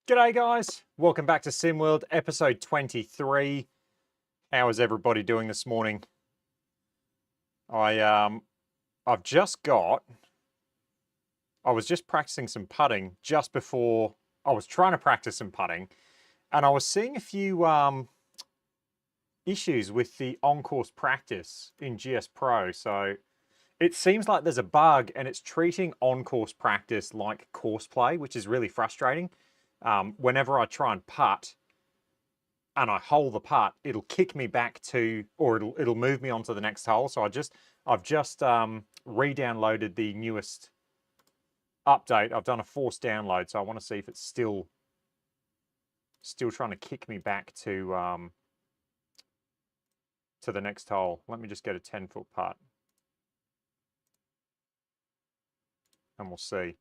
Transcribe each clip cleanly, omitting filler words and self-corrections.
G'day guys, welcome back to SimWorld, episode 23. How is everybody doing this morning? I was just practicing some putting just before I was trying to practice some putting, and I was seeing a few issues with the on-course practice in GS Pro. So it seems like there's a bug and it's treating on-course practice like course play, which is really frustrating. Whenever I try and putt and I hole the putt, it'll kick me back to, or it'll move me on to the next hole. So I've just re-downloaded the newest update. I've done a forced download, so I want to see if it's still trying to kick me back to the next hole. Let me just get a 10-foot putt, and we'll see.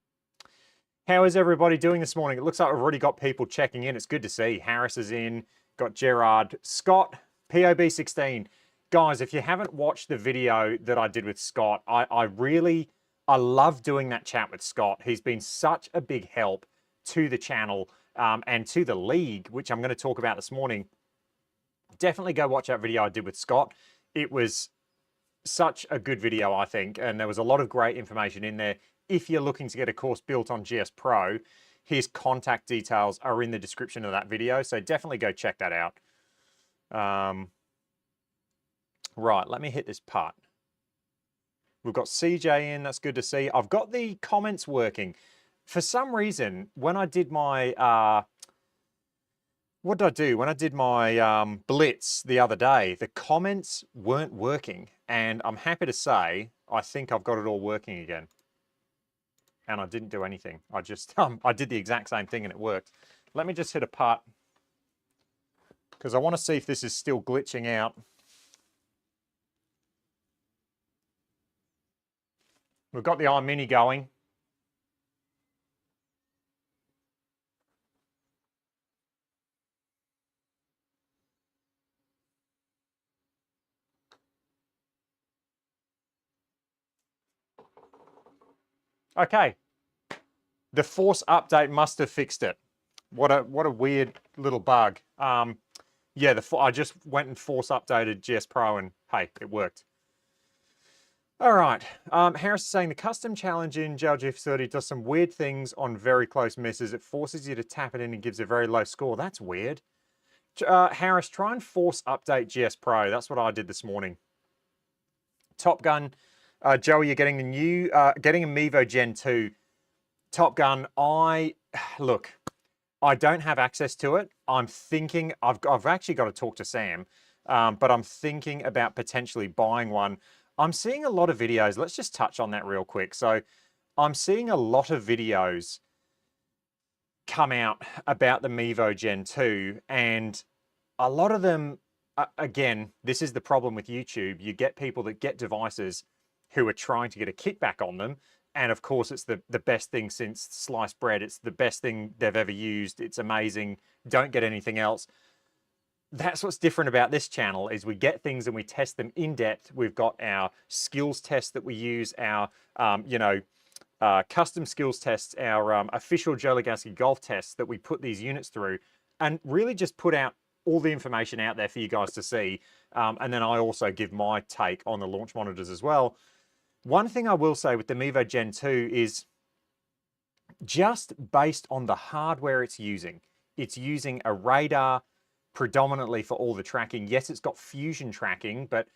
How is everybody doing this morning? It looks like we've already got people checking in. It's good to see. Harris is in, got Gerard, Scott, POB16. Guys, if you haven't watched the video that I did with Scott, I love doing that chat with Scott. He's been such a big help to the channel and to the league, which I'm going to talk about this morning. Definitely go watch that video I did with Scott. It was such a good video, I think, and there was a lot of great information in there. If you're looking to get a course built on GS Pro, his contact details are in the description of that video, so definitely go check that out. Right, let me hit this putt. We've got CJ in, that's good to see. I've got the comments working. For some reason, when I did my, what did I do? When I did my blitz the other day, the comments weren't working, and I'm happy to say, I think I've got it all working again. And I didn't do anything. I just, I did the exact same thing and it worked. Let me just hit a putt, because I want to see if this is still glitching out. We've got the iMini going. Okay. The force update must have fixed it. What a weird little bug. Yeah, I just went and force updated GS Pro and hey, it worked. All right. Harris is saying the custom challenge in JLG30 does some weird things on very close misses. It forces you to tap it in and gives a very low score. That's weird. Harris, try and force update GS Pro. That's what I did this morning. Top Gun, Joey, you're getting the new, getting a Mevo Gen 2. Top Gun, look, I don't have access to it. I'm thinking, I've actually got to talk to Sam, but I'm thinking about potentially buying one. I'm seeing a lot of videos. Let's just touch on that real quick. So I'm seeing a lot of videos come out about the Mevo Gen 2, and a lot of them, again, this is the problem with YouTube. You get people that get devices who are trying to get a kickback on them. And of course, it's the best thing since sliced bread. It's the best thing they've ever used. It's amazing. Don't get anything else. That's what's different about this channel is we get things and we test them in depth. We've got our skills tests that we use, our, custom skills tests, our official Joe Lagowski golf tests that we put these units through, and really just put out all the information out there for you guys to see. And then I also give my take on the launch monitors as well. One thing I will say with the Mevo Gen 2 is just based on the hardware it's using a radar predominantly for all the tracking. Yes, it's got fusion tracking, but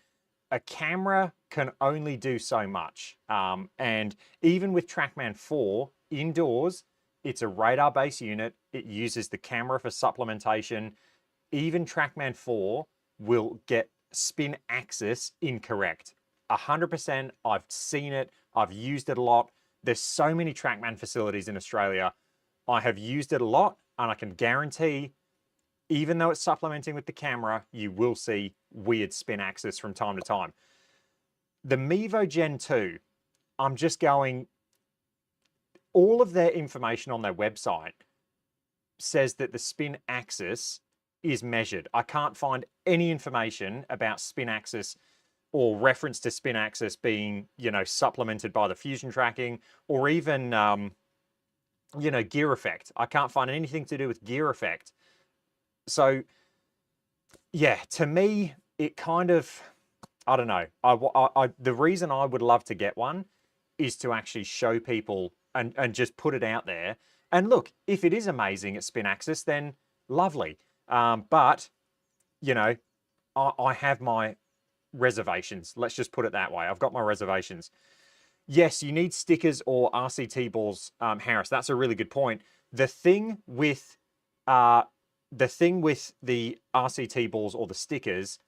a camera can only do so much. And even with TrackMan 4 indoors, it's a radar-based unit. It uses the camera for supplementation. Even TrackMan 4 will get spin axis incorrect. 100%, I've seen it, I've used it a lot. There's so many TrackMan facilities in Australia. I have used it a lot, and I can guarantee, even though it's supplementing with the camera, you will see weird spin axis from time to time. The Mevo Gen 2, I'm just going, all of their information on their website says that the spin axis is measured. I can't find any information about spin axis or reference to spin axis being, supplemented by the fusion tracking, or even you know, gear effect. I can't find anything to do with gear effect. So yeah, to me, it kind of, I don't know. The reason I would love to get one is to actually show people and just put it out there. And look, if it is amazing at spin axis, then lovely. But, you know, I have my reservations. Let's just put it that way. I've got my reservations. Yes, you need stickers or RCT balls, Harris. That's a really good point. The thing with uh, the RCT balls or the stickers,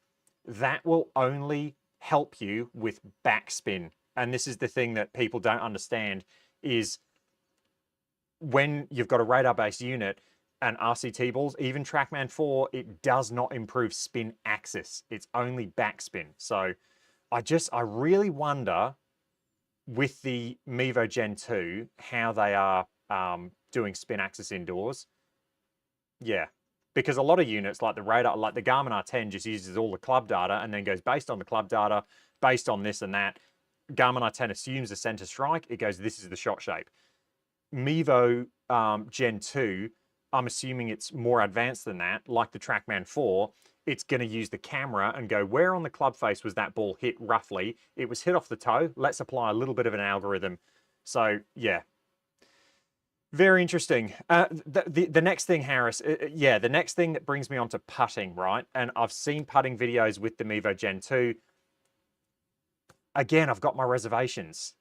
that will only help you with backspin. And this is the thing that people don't understand is when you've got a radar-based unit and RCT balls, even TrackMan 4, it does not improve spin axis. It's only backspin. So I really wonder with the Mevo Gen 2, how they are doing spin axis indoors. Yeah, because a lot of units like the radar, like the Garmin R10 just uses all the club data and then goes based on the club data, based on this and that. Garmin R10 assumes the center strike. It goes, this is the shot shape. Mevo Gen 2, I'm assuming it's more advanced than that, like the TrackMan 4. It's going to use the camera and go, where on the club face was that ball hit roughly? It was hit off the toe. Let's apply a little bit of an algorithm. So, yeah. Very interesting. The next thing, Harris, yeah, the next thing that brings me on to putting, right? And I've seen putting videos with the Mevo Gen 2. Again, I've got my reservations.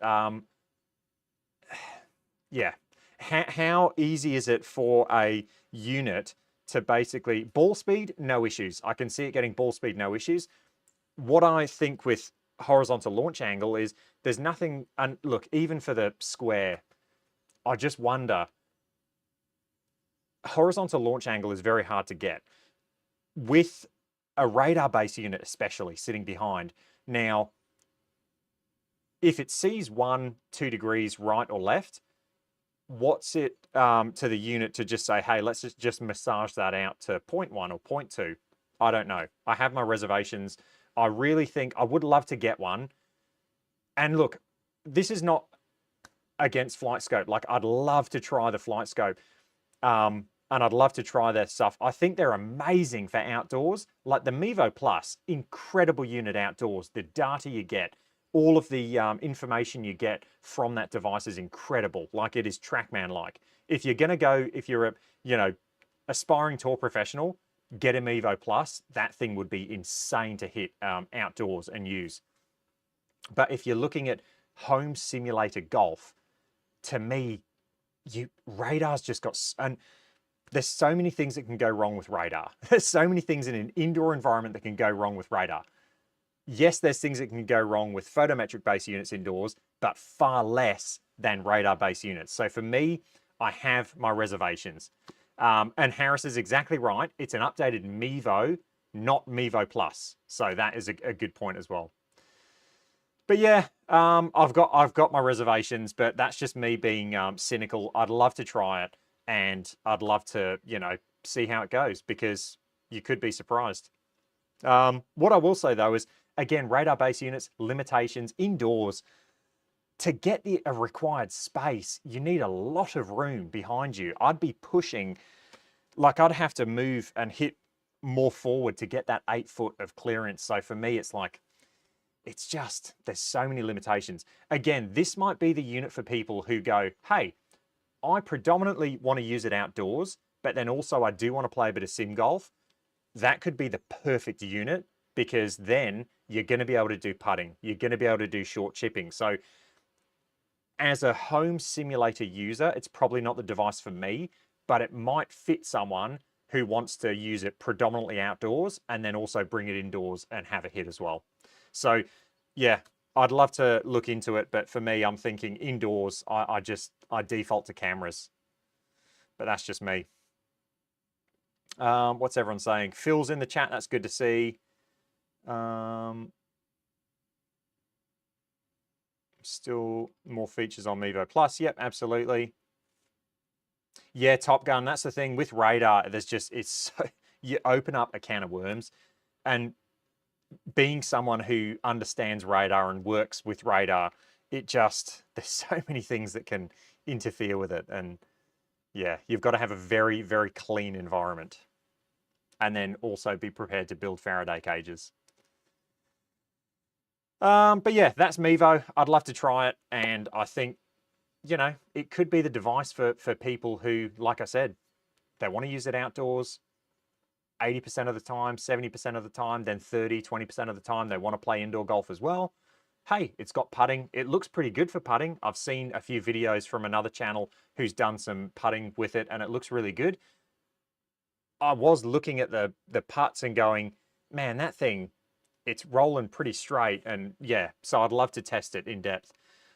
Yeah. How easy is it for a unit to basically, ball speed, no issues. I can see it getting ball speed, no issues. What I think with horizontal launch angle is there's nothing, and look, even for the square, I just wonder, horizontal launch angle is very hard to get. With a radar-based unit especially sitting behind, now, if it sees 1-2 degrees right or left, what's it to the unit to just say, hey, let's just massage that out to 0.1 or 0.2? I don't know. I have my reservations. I really think I would love to get one. And look, this is not against Flight Scope. Like, I'd love to try the Flight Scope. And I'd love to try their stuff. I think they're amazing for outdoors. Like the Mevo Plus, incredible unit outdoors. The data you get, all of the information you get from that device is incredible. Like it is TrackMan-like. If you're gonna go, if you're a, you know, aspiring tour professional, get a Mevo Plus. That thing would be insane to hit outdoors and use. But if you're looking at home simulator golf, to me, radar's just got, and there's so many things that can go wrong with radar. There's so many things in an indoor environment that can go wrong with radar. Yes, there's things that can go wrong with photometric-based units indoors, but far less than radar-based units. So for me, I have my reservations. And Harris is exactly right. It's an updated Mevo, not Mevo Plus. So that is a good point as well. But yeah, I've got my reservations, but that's just me being cynical. I'd love to try it, and I'd love to, you know, see how it goes because you could be surprised. What I will say though is, again, radar-based units, limitations indoors. To get a required space, you need a lot of room behind you. I'd be pushing, like I'd have to move and hit more forward to get that 8 foot of clearance. So for me, it's like, it's just, there's so many limitations. Again, this might be the unit for people who go, hey, I predominantly want to use it outdoors, but then also I do want to play a bit of sim golf. That could be the perfect unit because then you're going to be able to do putting. You're going to be able to do short chipping. So as a home simulator user, it's probably not the device for me, but it might fit someone who wants to use it predominantly outdoors and then also bring it indoors and have a hit as well. So yeah, I'd love to look into it, but for me, I'm thinking indoors, I default to cameras, but that's just me. What's everyone saying? Phil's in the chat, that's good to see. Still more features on Mevo Plus. Yep, absolutely. Yeah, Top Gun, that's the thing with radar. There's just, it's so, you open up a can of worms, and being someone who understands radar and works with radar, it just, there's so many things that can interfere with it. And Yeah, you've got to have a very, very clean environment. And then also be prepared to build Faraday cages. But yeah, that's Mevo. I'd love to try it. And I think, you know, it could be the device for people who, like I said, they want to use it outdoors 80% of the time, 70% of the time, then 30, 20% of the time, they want to play indoor golf as well. Hey, it's got putting. It looks pretty good for putting. I've seen a few videos from another channel who's done some putting with it, and it looks really good. I was looking at the putts and going, man, that thing, it's rolling pretty straight. And yeah, so I'd love to test it in depth.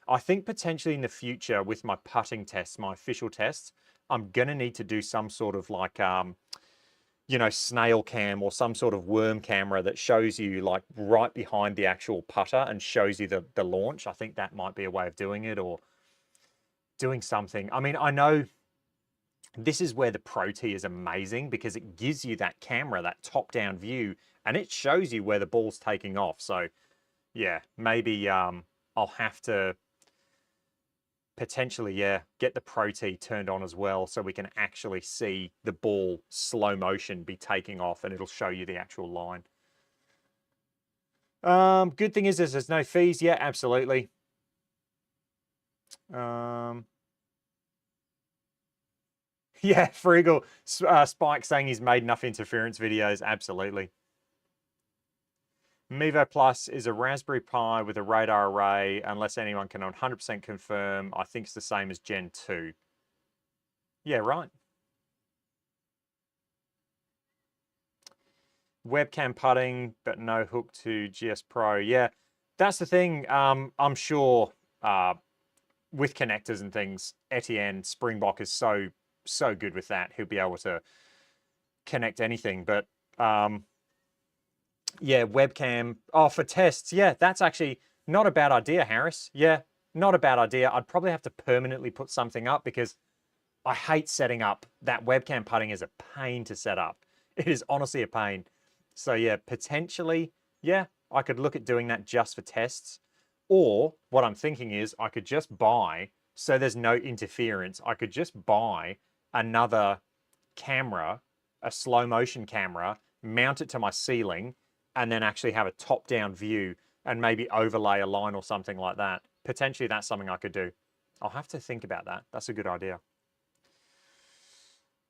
I think potentially in the future with my putting tests, my official tests, I'm going to need to do some sort of like, you know, snail cam or some sort of worm camera that shows you like right behind the actual putter and shows you the launch. I think that might be a way of doing it, or doing something. I mean, I know this is where the ProT is amazing because it gives you that camera, that top-down view, and it shows you where the ball's taking off. So yeah, maybe I'll have to potentially, yeah, get the ProT turned on as well so we can actually see the ball slow motion be taking off, and it'll show you the actual line. Good thing is there's no fees. Yeah, absolutely. Yeah, Friggle, Spike saying he's made enough interference videos. Absolutely. Mevo Plus is a Raspberry Pi with a radar array, unless anyone can 100% confirm. I think it's the same as Gen 2. Yeah, right. Webcam putting, but no hook to GS Pro. Yeah, that's the thing. I'm sure with connectors and things, Etienne Springbok is so good with that. He'll be able to connect anything. But yeah, webcam. Oh, for tests. Yeah, that's actually not a bad idea, Harris. Yeah, not a bad idea. I'd probably have to permanently put something up because I hate setting up. That webcam putting is a pain to set up. It is honestly a pain. So yeah, potentially, yeah, I could look at doing that just for tests. Or what I'm thinking is I could just buy, so there's no interference, I could just buy another camera, a slow motion camera, mount it to my ceiling, and then actually have a top-down view and maybe overlay a line or something like that. Potentially that's something I could do. I'll have to think about that. That's a good idea.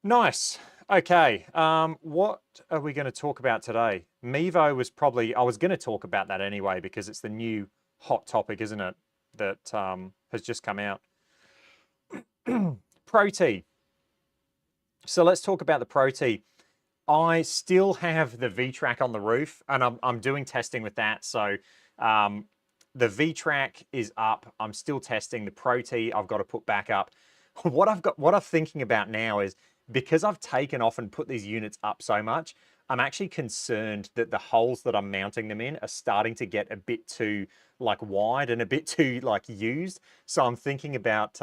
Nice. Okay. What are we going to talk about today? Mevo was probably, I was going to talk about that anyway because it's the new hot topic, isn't it? That has just come out. ProT. So let's talk about the ProT. I still have the V-Track on the roof, and I'm doing testing with that. So the V-Track is up. I'm still testing the ProT. I've got to put back up. What I'm thinking about now is, because I've taken off and put these units up so much, I'm actually concerned that the holes that I'm mounting them in are starting to get a bit too like wide and a bit too like used. So I'm thinking about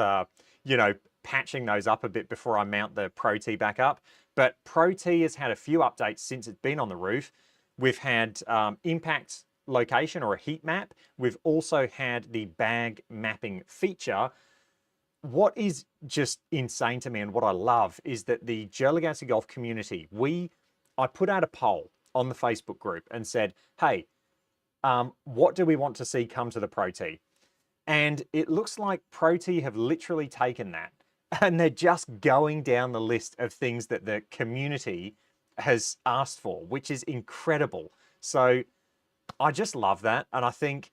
you know, patching those up a bit before I mount the ProT back up. But ProT has had a few updates since it's been on the roof. We've had impact location or a heat map. We've also had the bag mapping feature. What is just insane to me and what I love is that the Joe Lagowski Golf community, I put out a poll on the Facebook group and said, hey, what do we want to see come to the ProT? And it looks like ProT have literally taken that and they're just going down the list of things that the community has asked for, which is incredible. So I just love that. And I think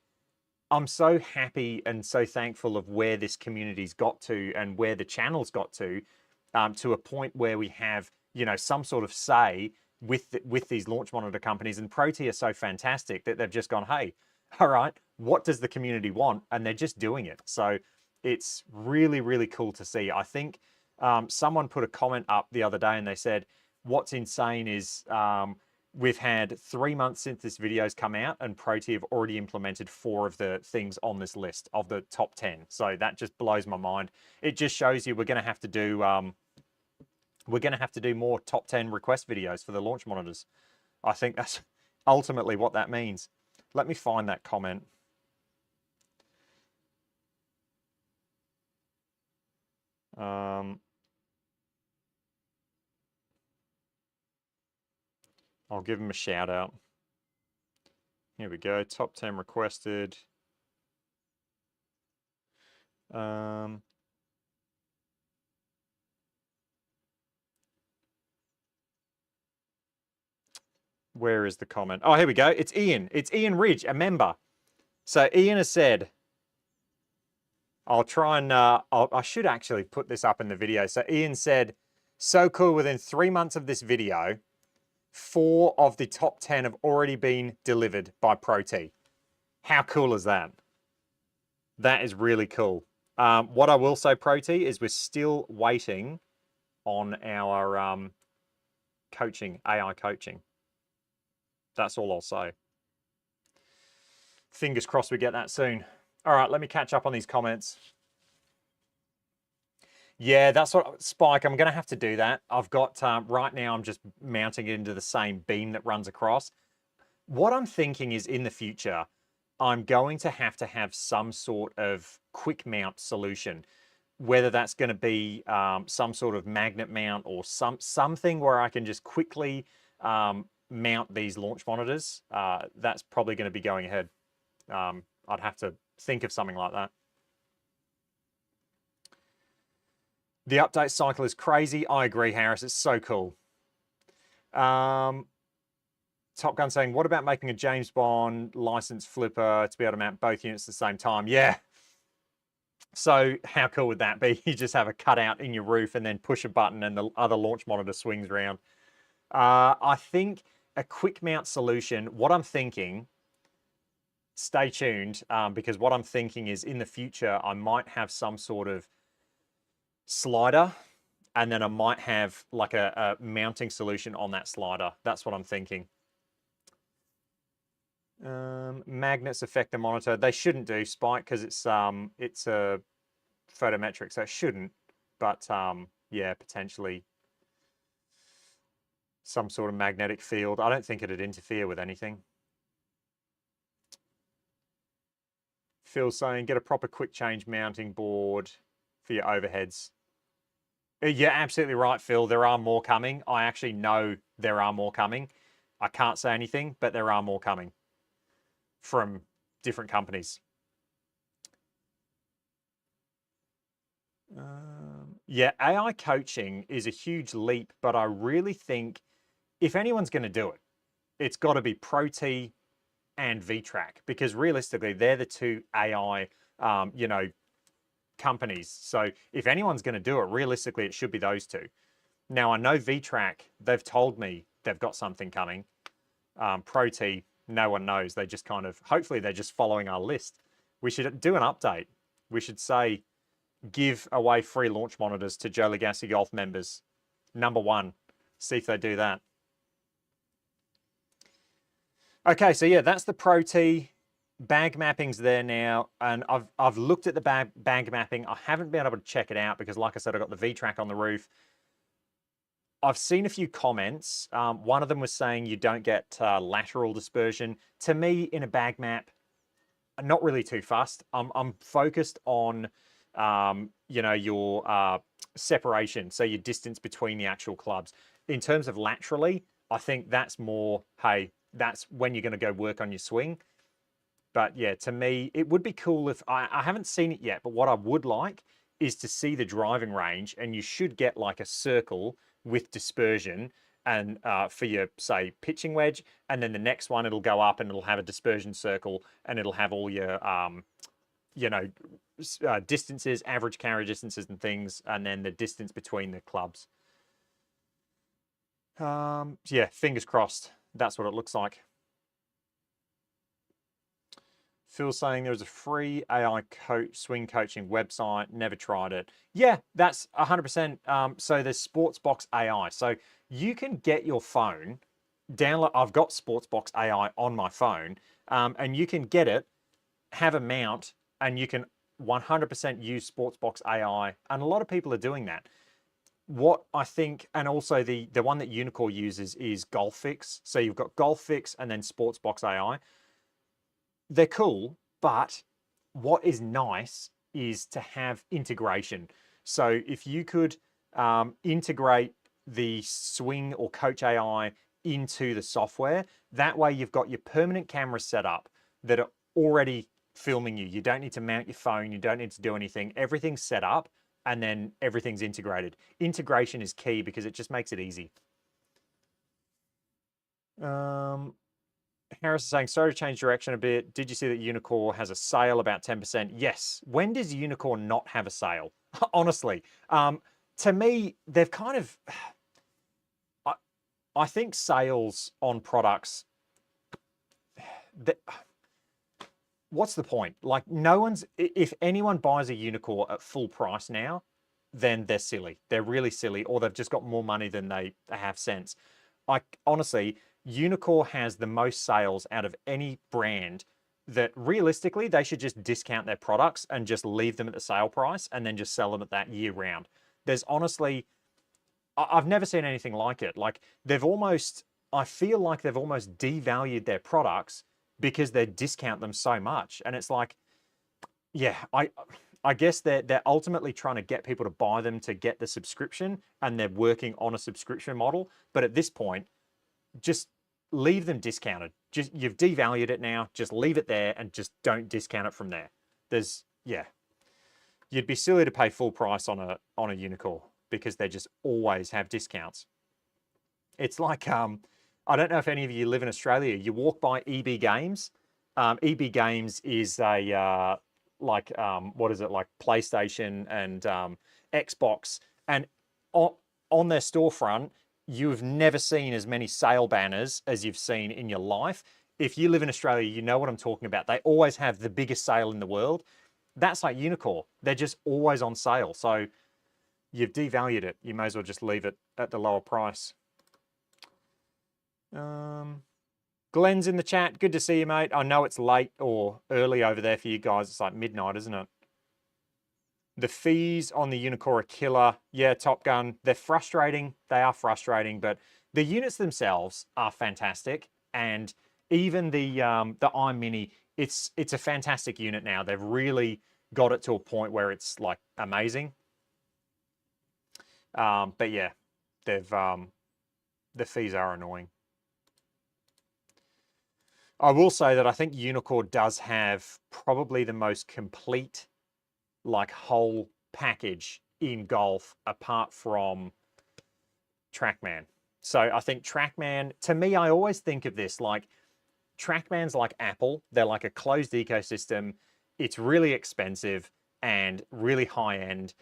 I'm so happy and so thankful of where this community's got to and where the channel's got to a point where we have, you know, some sort of say with these launch monitor companies. And ProT are so fantastic that they've just gone, hey, all right, what does the community want? And they're just doing it. So it's really, really cool to see. I think someone put a comment up the other day and they said, what's insane is we've had 3 months since this video's come out and ProT have already implemented 4 of the things on this list of the top 10. So that just blows my mind. It just shows you we're going to have to do more top 10 request videos for the launch monitors. I think that's ultimately what that means. Let me find that comment. I'll give him a shout out. Here we go. Top 10 requested. Where is the comment? Oh, here we go. It's Ian. It's Ian Ridge, a member. So Ian has said, I'll try and, I should actually put this up in the video. So Ian said, so cool, within 3 months of this video, 4 of the top 10 have already been delivered by ProT. How cool is that? That is really cool. What I will say, ProT, is we're still waiting on our coaching, AI coaching. That's all I'll say. Fingers crossed we get that soon. All right, let me catch up on these comments. Yeah, that's what, Spike, I'm going to have to do that. I've got, right now, I'm just mounting it into the same beam that runs across. What I'm thinking is in the future, I'm going to have some sort of quick mount solution, whether that's going to be some sort of magnet mount or something where I can just quickly mount these launch monitors. That's probably going to be going ahead. I'd have to think of something like that. The update cycle is crazy. I agree, Harris. It's so cool. Top Gun saying, what about making a James Bond license flipper to be able to mount both units at the same time? Yeah. So how cool would that be? You just have a cutout in your roof and then push a button and the other launch monitor swings around. I think a quick mount solution, what I'm thinking, stay tuned, because what I'm thinking is in the future, I might have some sort of slider, and then I might have like a mounting solution on that slider. That's what I'm thinking. Magnets affect the monitor. They shouldn't do, Spike, because it's a photometric, so it shouldn't. But yeah, potentially some sort of magnetic field. I don't think it'd interfere with anything. Phil's saying, get a proper quick change mounting board for your overheads. You're absolutely right, Phil. There are more coming. I actually know there are more coming. I can't say anything, but there are more coming from different companies. Yeah, AI coaching is a huge leap, but I really think if anyone's going to do it, it's got to be ProT and VTrack, because realistically, they're the two AI, companies. So if anyone's going to do it, realistically, it should be those two. Now, I know VTrack, they've told me they've got something coming. ProT, no one knows. They just kind of, hopefully they're just following our list. We should do an update. We should say, give away free launch monitors to Joe Lagowski Golf members. #1. See if they do that. Okay, so yeah, that's the ProT. Bag mapping's there now, and I've looked at the bag mapping. I haven't been able to check it out because, like I said, I got the VTrack on the roof. I've seen a few comments. One of them was saying you don't get lateral dispersion. To me, in a bag map, I'm not really too fussed. I'm focused on your separation, so your distance between the actual clubs. In terms of laterally, I think that's more, hey, that's when you're going to go work on your swing. But yeah, to me, it would be cool if, I haven't seen it yet, but what I would like is to see the driving range, and you should get like a circle with dispersion and for your, say, pitching wedge, and then the next one, it'll go up and it'll have a dispersion circle, and it'll have all your, distances, average carry distances and things, and then the distance between the clubs. Yeah, fingers crossed. That's what it looks like. Phil's saying there's a free AI swing coaching website. Never tried it. Yeah, that's 100%. So there's Sportsbox AI. So you can get your phone, download. I've got Sportsbox AI on my phone, and you can get it, have a mount, and you can 100% use Sportsbox AI. And a lot of people are doing that. What I think, and also the one that Unicor uses is GolfFix. So you've got GolfFix and then Sportsbox AI. They're cool, but what is nice is to have integration. So if you could integrate the swing or coach AI into the software. That way you've got your permanent cameras set up that are already filming you. You don't need to mount your phone. You don't need to do anything. Everything's set up and then everything's integrated. Integration is key because it just makes it easy. Harris is saying, sorry to change direction a bit. Did you see that Unicor has a sale about 10%? Yes. When does Unicor not have a sale? Honestly, to me, they've kind of, I think sales on products, what's the point? Like no one's, if anyone buys a Unicor at full price now, then they're silly. They're really silly, or they've just got more money than they have sense. Honestly, Unicor has the most sales out of any brand that realistically they should just discount their products and just leave them at the sale price and then just sell them at that year round. There's honestly, I've never seen anything like it. Like they've almost, I feel like they've almost devalued their products because they discount them so much. And it's like, yeah, I guess they're ultimately trying to get people to buy them to get the subscription, and they're working on a subscription model. But at this point, just leave them discounted. Just, you've devalued it now, just leave it there and just don't discount it from there. Yeah. You'd be silly to pay full price on a Unicor because they just always have discounts. It's like, I don't know if any of you live in Australia, you walk by EB Games. EB Games is a, what is it, like PlayStation and Xbox. And on their storefront, you've never seen as many sale banners as you've seen in your life. If you live in Australia, you know what I'm talking about. They always have the biggest sale in the world. That's like Unicor. They're just always on sale. So you've devalued it. You may as well just leave it at the lower price. Glenn's in the chat. Good to see you, mate. I know it's late or early over there for you guys. It's like midnight, isn't it? The fees on the Unicor are killer. Yeah, Top Gun. They're frustrating. They are frustrating, but the units themselves are fantastic. And even the iMini, it's a fantastic unit now. They've really got it to a point where it's like amazing. But yeah, they've the fees are annoying. I will say that I think Unicor does have probably the most complete, like, whole package in golf apart from TrackMan. So I think TrackMan, to me, I always think of this like TrackMan's like Apple. They're like a closed ecosystem. It's really expensive and really high end.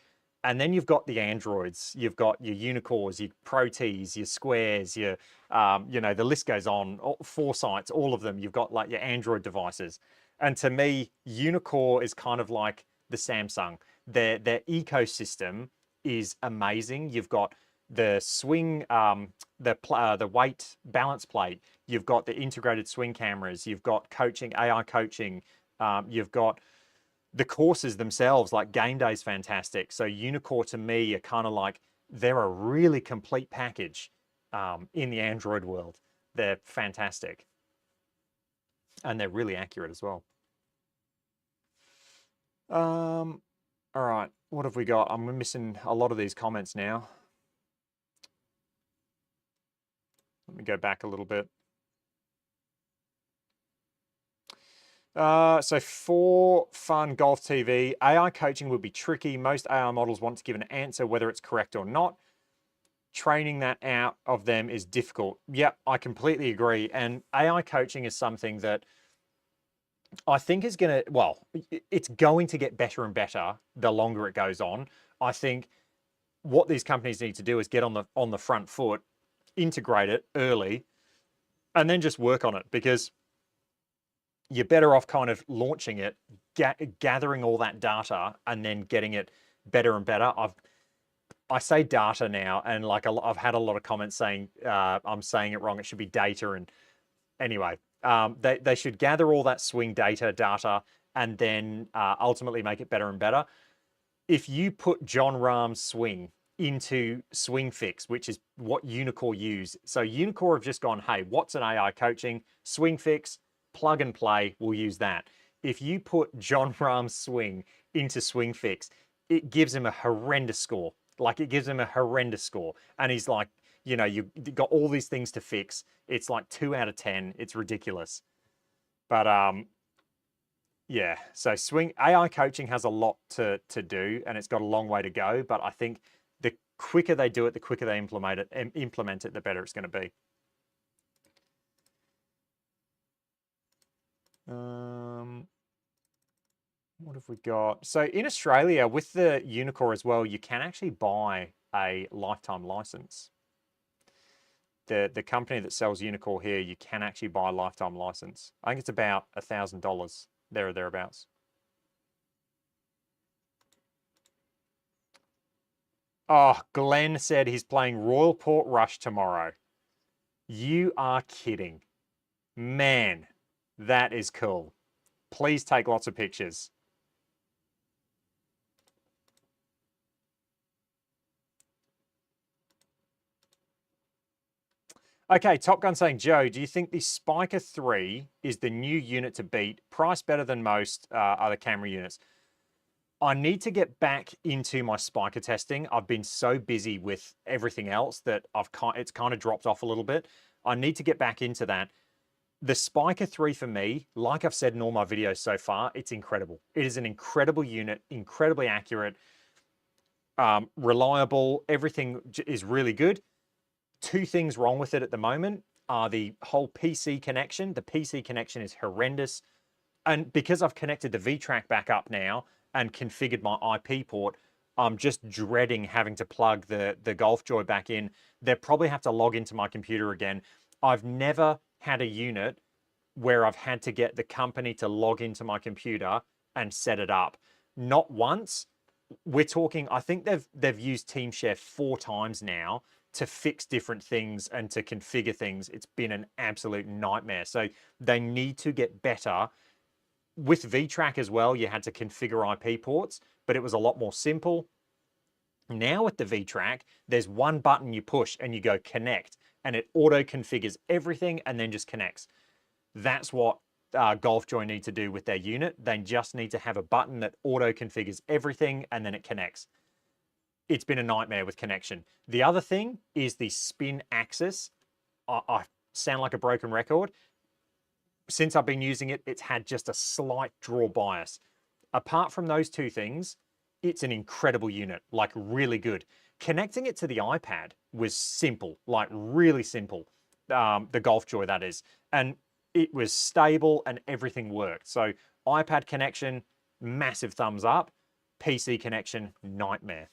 And then you've got the Androids. You've got your Unicors, your ProTs, your Squares, your, the list goes on, Foresights, all of them. You've got like your Android devices. And to me, Unicor is kind of like the Samsung. Their ecosystem is amazing. You've got the swing, the weight balance plate. You've got the integrated swing cameras. You've got coaching, AI coaching. You've got the courses themselves, like Game Day's fantastic. So Unicor to me are kind of like, they're a really complete package in the Android world. They're fantastic. And they're really accurate as well. All right, what have we got? I'm missing a lot of these comments now. Let me go back a little bit. So for Fun Golf TV, AI coaching would be tricky. Most AI models want to give an answer whether it's correct or not. Training that out of them is difficult. Yep, I completely agree. And AI coaching is something that I think is going to, well, it's going to get better and better the longer it goes on. I think what these companies need to do is get on the front foot, integrate it early, and then just work on it, because you're better off kind of launching it, gathering all that data, and then getting it better and better. I say data now, and like I've had a lot of comments saying I'm saying it wrong. It should be data. And anyway, they should gather all that swing data, and then ultimately make it better and better. If you put John Rahm's swing into Swing Fix, which is what Unicor use, so Unicor have just gone, hey, what's an AI coaching? Swing Fix, plug and play, we'll use that. If you put John Rahm's swing into Swing Fix, it gives him a horrendous score. Like, it gives him a horrendous score. And he's like, You know, you've got all these things to fix. It's like 2 out of 10. It's ridiculous. But yeah, so swing AI coaching has a lot to do, and it's got a long way to go. But I think the quicker they do it, the quicker they implement it, the better it's going to be. What have we got? So in Australia, with the Unicor as well, you can actually buy a lifetime license. The company that sells Unicor here, you can actually buy a lifetime license. I think it's about $1,000 there or thereabouts. Oh, Glenn said he's playing Royal Port Rush tomorrow. You are kidding. Man, that is cool. Please take lots of pictures. Okay, Top Gun saying, Joe, do you think the Spiker 3 is the new unit to beat? Price better than most other camera units. I need to get back into my Spiker testing. I've been so busy with everything else that it's kind of dropped off a little bit. I need to get back into that. The Spiker 3 for me, like I've said in all my videos so far, it's incredible. It is an incredible unit, incredibly accurate, reliable. Everything is really good. Two things wrong with it at the moment are the whole PC connection. The PC connection is horrendous. And because I've connected the V-Track back up now and configured my IP port, I'm just dreading having to plug the GolfJoy back in. They'll probably have to log into my computer again. I've never had a unit where I've had to get the company to log into my computer and set it up. Not once. We're talking, I think they've used TeamShare 4 times now to fix different things and to configure things. It's been an absolute nightmare. So they need to get better. With V-Track as well, you had to configure IP ports, but it was a lot more simple. Now with the V-Track, there's one button you push and you go connect, and it auto configures everything and then just connects. That's what GolfJoy need to do with their unit. They just need to have a button that auto configures everything and then it connects. It's been a nightmare with connection. The other thing is the spin axis. I sound like a broken record. Since I've been using it, it's had just a slight draw bias. Apart from those two things, it's an incredible unit, like really good. Connecting it to the iPad was simple, like really simple. The GolfJoy, that is. And it was stable and everything worked. So iPad connection, massive thumbs up. PC connection, nightmare.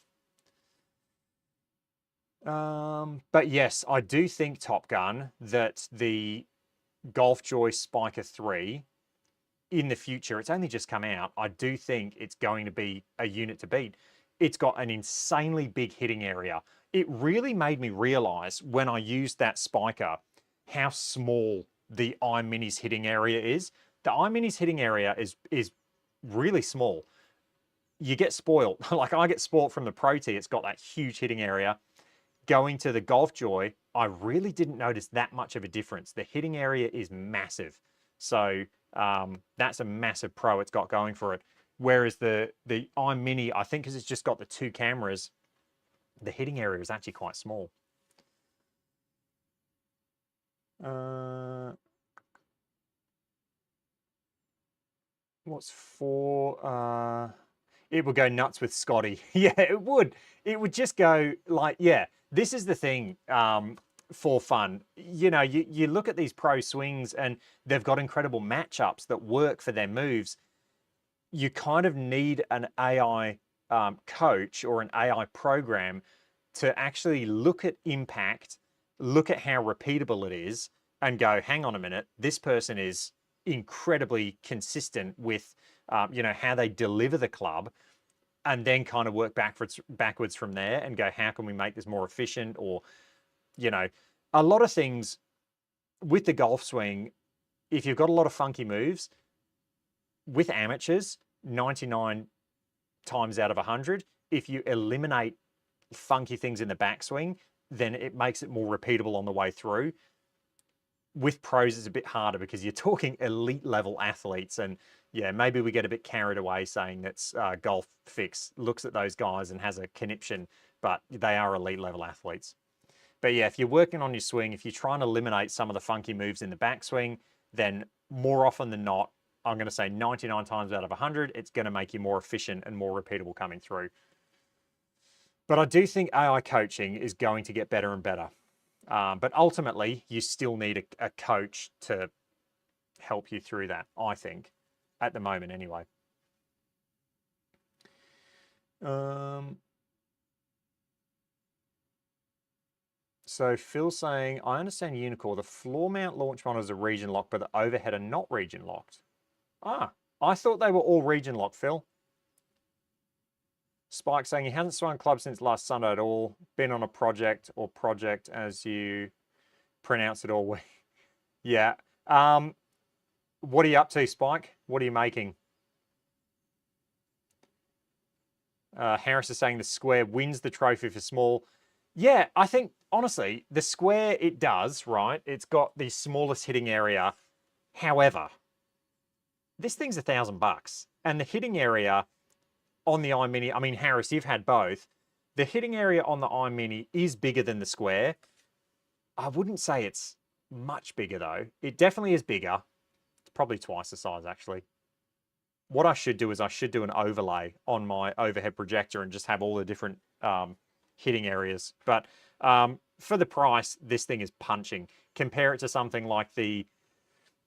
But yes, I do think, Top Gun, that the GolfJoy Spiker 3 in the future, it's only just come out, I do think it's going to be a unit to beat. It's got an insanely big hitting area. It really made me realize when I used that Spiker how small the iMini's hitting area is. The iMini's hitting area is really small. You get spoiled. Like I get spoiled from the ProT. It's got that huge hitting area. Going to the GolfJoy, I really didn't notice that much of a difference. The hitting area is massive. So that's a massive pro it's got going for it. Whereas the iMini, I think because it's just got the 2 cameras, the hitting area is actually quite small. What's for... it would go nuts with Scotty. Yeah, it would. It would just go like, yeah, this is the thing for fun. You know, you look at these pro swings and they've got incredible matchups that work for their moves. You kind of need an AI coach or an AI program to actually look at impact, look at how repeatable it is, and go, hang on a minute, this person is incredibly consistent with you know, how they deliver the club, and then kind of work backwards from there and go, how can we make this more efficient? Or, you know, a lot of things with the golf swing, if you've got a lot of funky moves, with amateurs, 99 times out of 100, if you eliminate funky things in the backswing, then it makes it more repeatable on the way through. With pros, it's a bit harder because you're talking elite level athletes, and yeah, maybe we get a bit carried away saying that's Golf Fix looks at those guys and has a conniption, but they are elite level athletes. But yeah, if you're working on your swing, if you're trying to eliminate some of the funky moves in the backswing, then more often than not, I'm going to say 99 times out of 100, it's going to make you more efficient and more repeatable coming through. But I do think AI coaching is going to get better and better. But ultimately, you still need a coach to help you through that, I think, at the moment anyway. So Phil's saying, I understand Unicor, the floor mount launch monitors are region locked, but the overhead are not region locked. Ah, I thought they were all region locked, Phil. Spike saying he hasn't swung club since last Sunday at all. Been on a project or project as you pronounce it all week. Yeah. What are you up to, Spike? What are you making? Harris is saying the square wins the trophy for small. Yeah, I think, honestly, the square, it does, right? It's got the smallest hitting area. However, this thing's $1,000. And the hitting area on the iMini, I mean, Harris, you've had both. The hitting area on the iMini is bigger than the square. I wouldn't say it's much bigger, though. It definitely is bigger. It's probably twice the size, actually. What I should do is I should do an overlay on my overhead projector and just have all the different hitting areas. But for the price, this thing is punching. Compare it to something like the,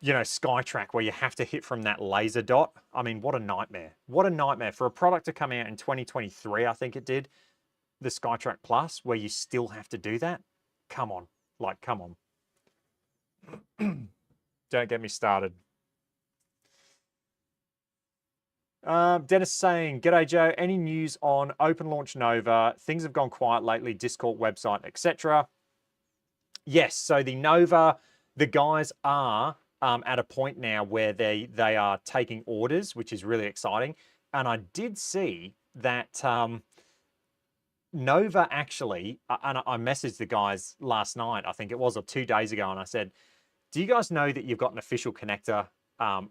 SkyTrack, where you have to hit from that laser dot. I mean, what a nightmare. What a nightmare. For a product to come out in 2023, I think it did, the SkyTrack Plus, where you still have to do that. Come on. Like, come on. Don't get me started. Dennis saying, G'day Joe, any news on Open Launch Nova? Things have gone quiet lately, Discord website, etc. Yes, so the Nova, the guys are at a point now where they are taking orders, which is really exciting. And I did see that Nova actually, and I messaged the guys last night, I think it was, or 2 days ago, and I said, do you guys know that you've got an official connector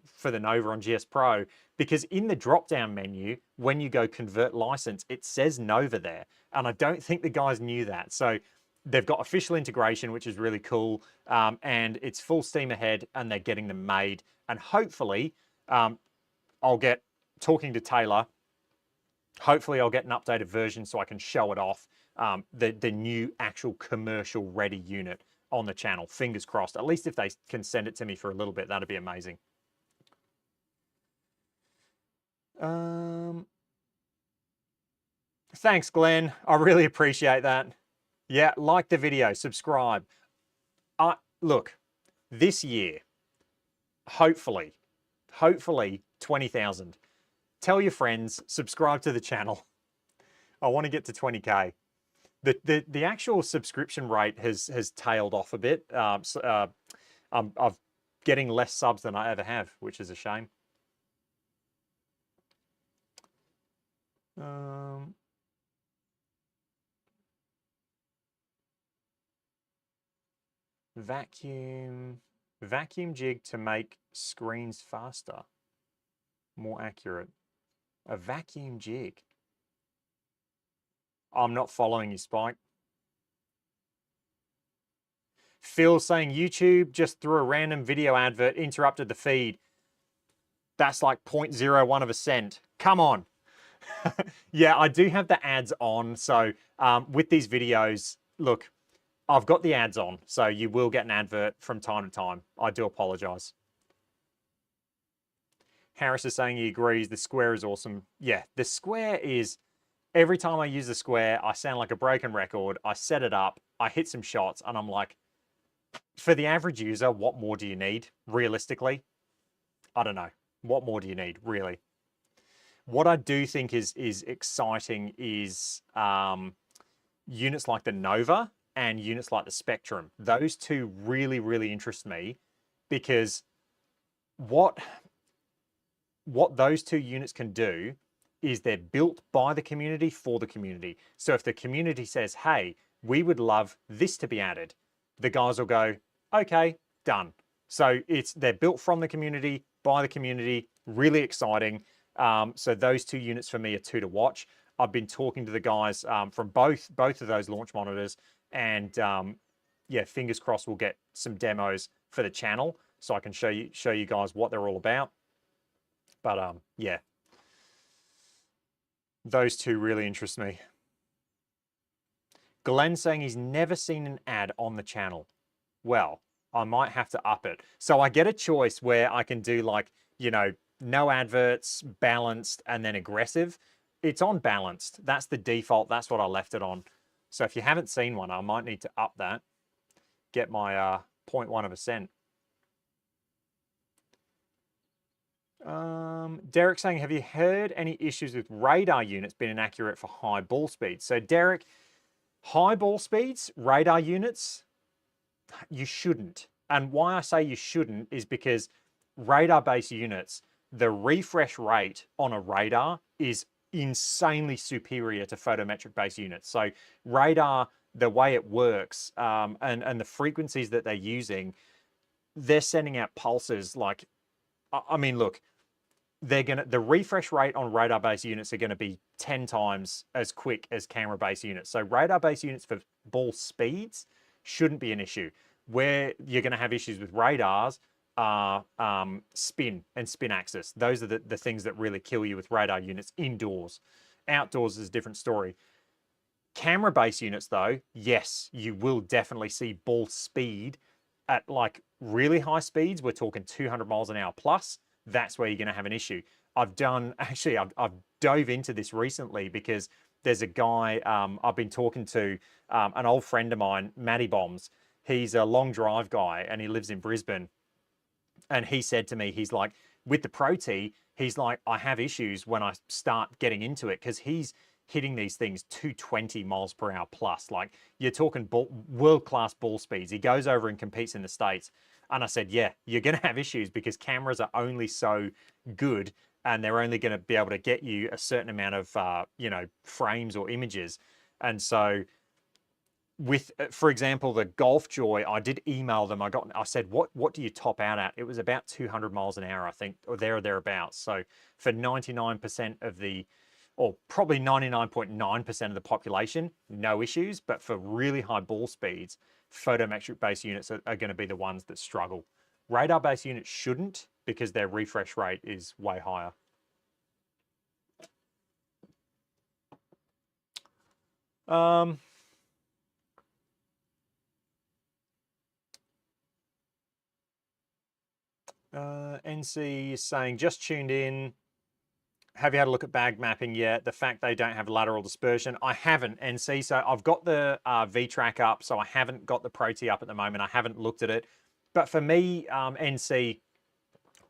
for the Nova on GS Pro? Because in the drop-down menu, when you go convert license, it says Nova there. And I don't think the guys knew that. So they've got official integration, which is really cool. And it's full steam ahead, and they're getting them made. And hopefully, I'll get, talking to Taylor, hopefully I'll get an updated version so I can show it off, the new actual commercial ready unit on the channel. Fingers crossed. At least if they can send it to me for a little bit, that'd be amazing. Thanks, Glenn. I really appreciate that. Yeah, like the video, subscribe. Look, this year, hopefully 20,000. Tell your friends, subscribe to the channel. I want to get to 20K. The actual subscription rate has tailed off a bit. I'm getting less subs than I ever have, which is a shame. Vacuum jig to make screens faster, more accurate. A vacuum jig. I'm not following you, Spike. Phil saying YouTube just threw a random video advert, interrupted the feed. That's like 0.01 of a cent. Come on. Yeah, I do have the ads on. So with these videos, look, I've got the ads on. So you will get an advert from time to time. I do apologize. Harris is saying he agrees. The square is awesome. Yeah, the square is, every time I use the square, I sound like a broken record. I set it up, I hit some shots, and I'm like, for the average user, what more do you need, realistically? I don't know. What more do you need, really? What I do think is exciting is units like the Nova and units like the Spectrum. Those two really, really interest me, because what those two units can do is they're built by the community for the community. So if the community says, hey, we would love this to be added, the guys will go, okay, done. So they're built from the community, by the community, really exciting. So those two units for me are two to watch. I've been talking to the guys from both of those launch monitors, And yeah, fingers crossed we'll get some demos for the channel so I can show you guys what they're all about. But yeah, those two really interest me. Glenn saying he's never seen an ad on the channel. Well, I might have to up it. So I get a choice where I can do like, you know, no adverts, balanced, and then aggressive. It's on balanced. That's the default. That's what I left it on. So if you haven't seen one, I might need to up that. Get my 0.1%. Derek saying, have you heard any issues with radar units being inaccurate for high ball speeds? So Derek, high ball speeds, radar units, you shouldn't. And why I say you shouldn't is because radar-based units, the refresh rate on a radar is insanely superior to photometric-based units. So radar, the way it works, and the frequencies that they're using, they're sending out pulses like, I mean, look, the refresh rate on radar-based units are gonna be 10 times as quick as camera-based units. So radar-based units for ball speeds shouldn't be an issue. Where you're gonna have issues with radars are spin and spin axis. Those are the things that really kill you with radar units indoors. Outdoors is a different story. Camera-based units though, yes, you will definitely see ball speed at like really high speeds. We're talking 200 miles an hour plus. That's where you're going to have an issue. I've dove into this recently because there's a guy I've been talking to, an old friend of mine, Matty Bombs. He's a long drive guy and he lives in Brisbane. And he said to me, he's like, with the ProT, he's like, I have issues when I start getting into it because he's hitting these things 220 miles per hour plus. Like you're talking world-class ball speeds. He goes over and competes in the States. And I said, yeah, you're going to have issues because cameras are only so good and they're only going to be able to get you a certain amount of, you know, frames or images. And so with, for example, the Golf Joy, I did email them. I said, what do you top out at? It was about 200 miles an hour, I think, or there or thereabouts. So for 99% of the, or probably 99.9% of the population, no issues. But for really high ball speeds, photometric-based units are going to be the ones that struggle. Radar-based units shouldn't because their refresh rate is way higher. NC is saying, just tuned in. Have you had a look at bag mapping yet? The fact they don't have lateral dispersion. I haven't, NC. So I've got the V-Track up, so I haven't got the ProT up at the moment. I haven't looked at it. But for me, NC,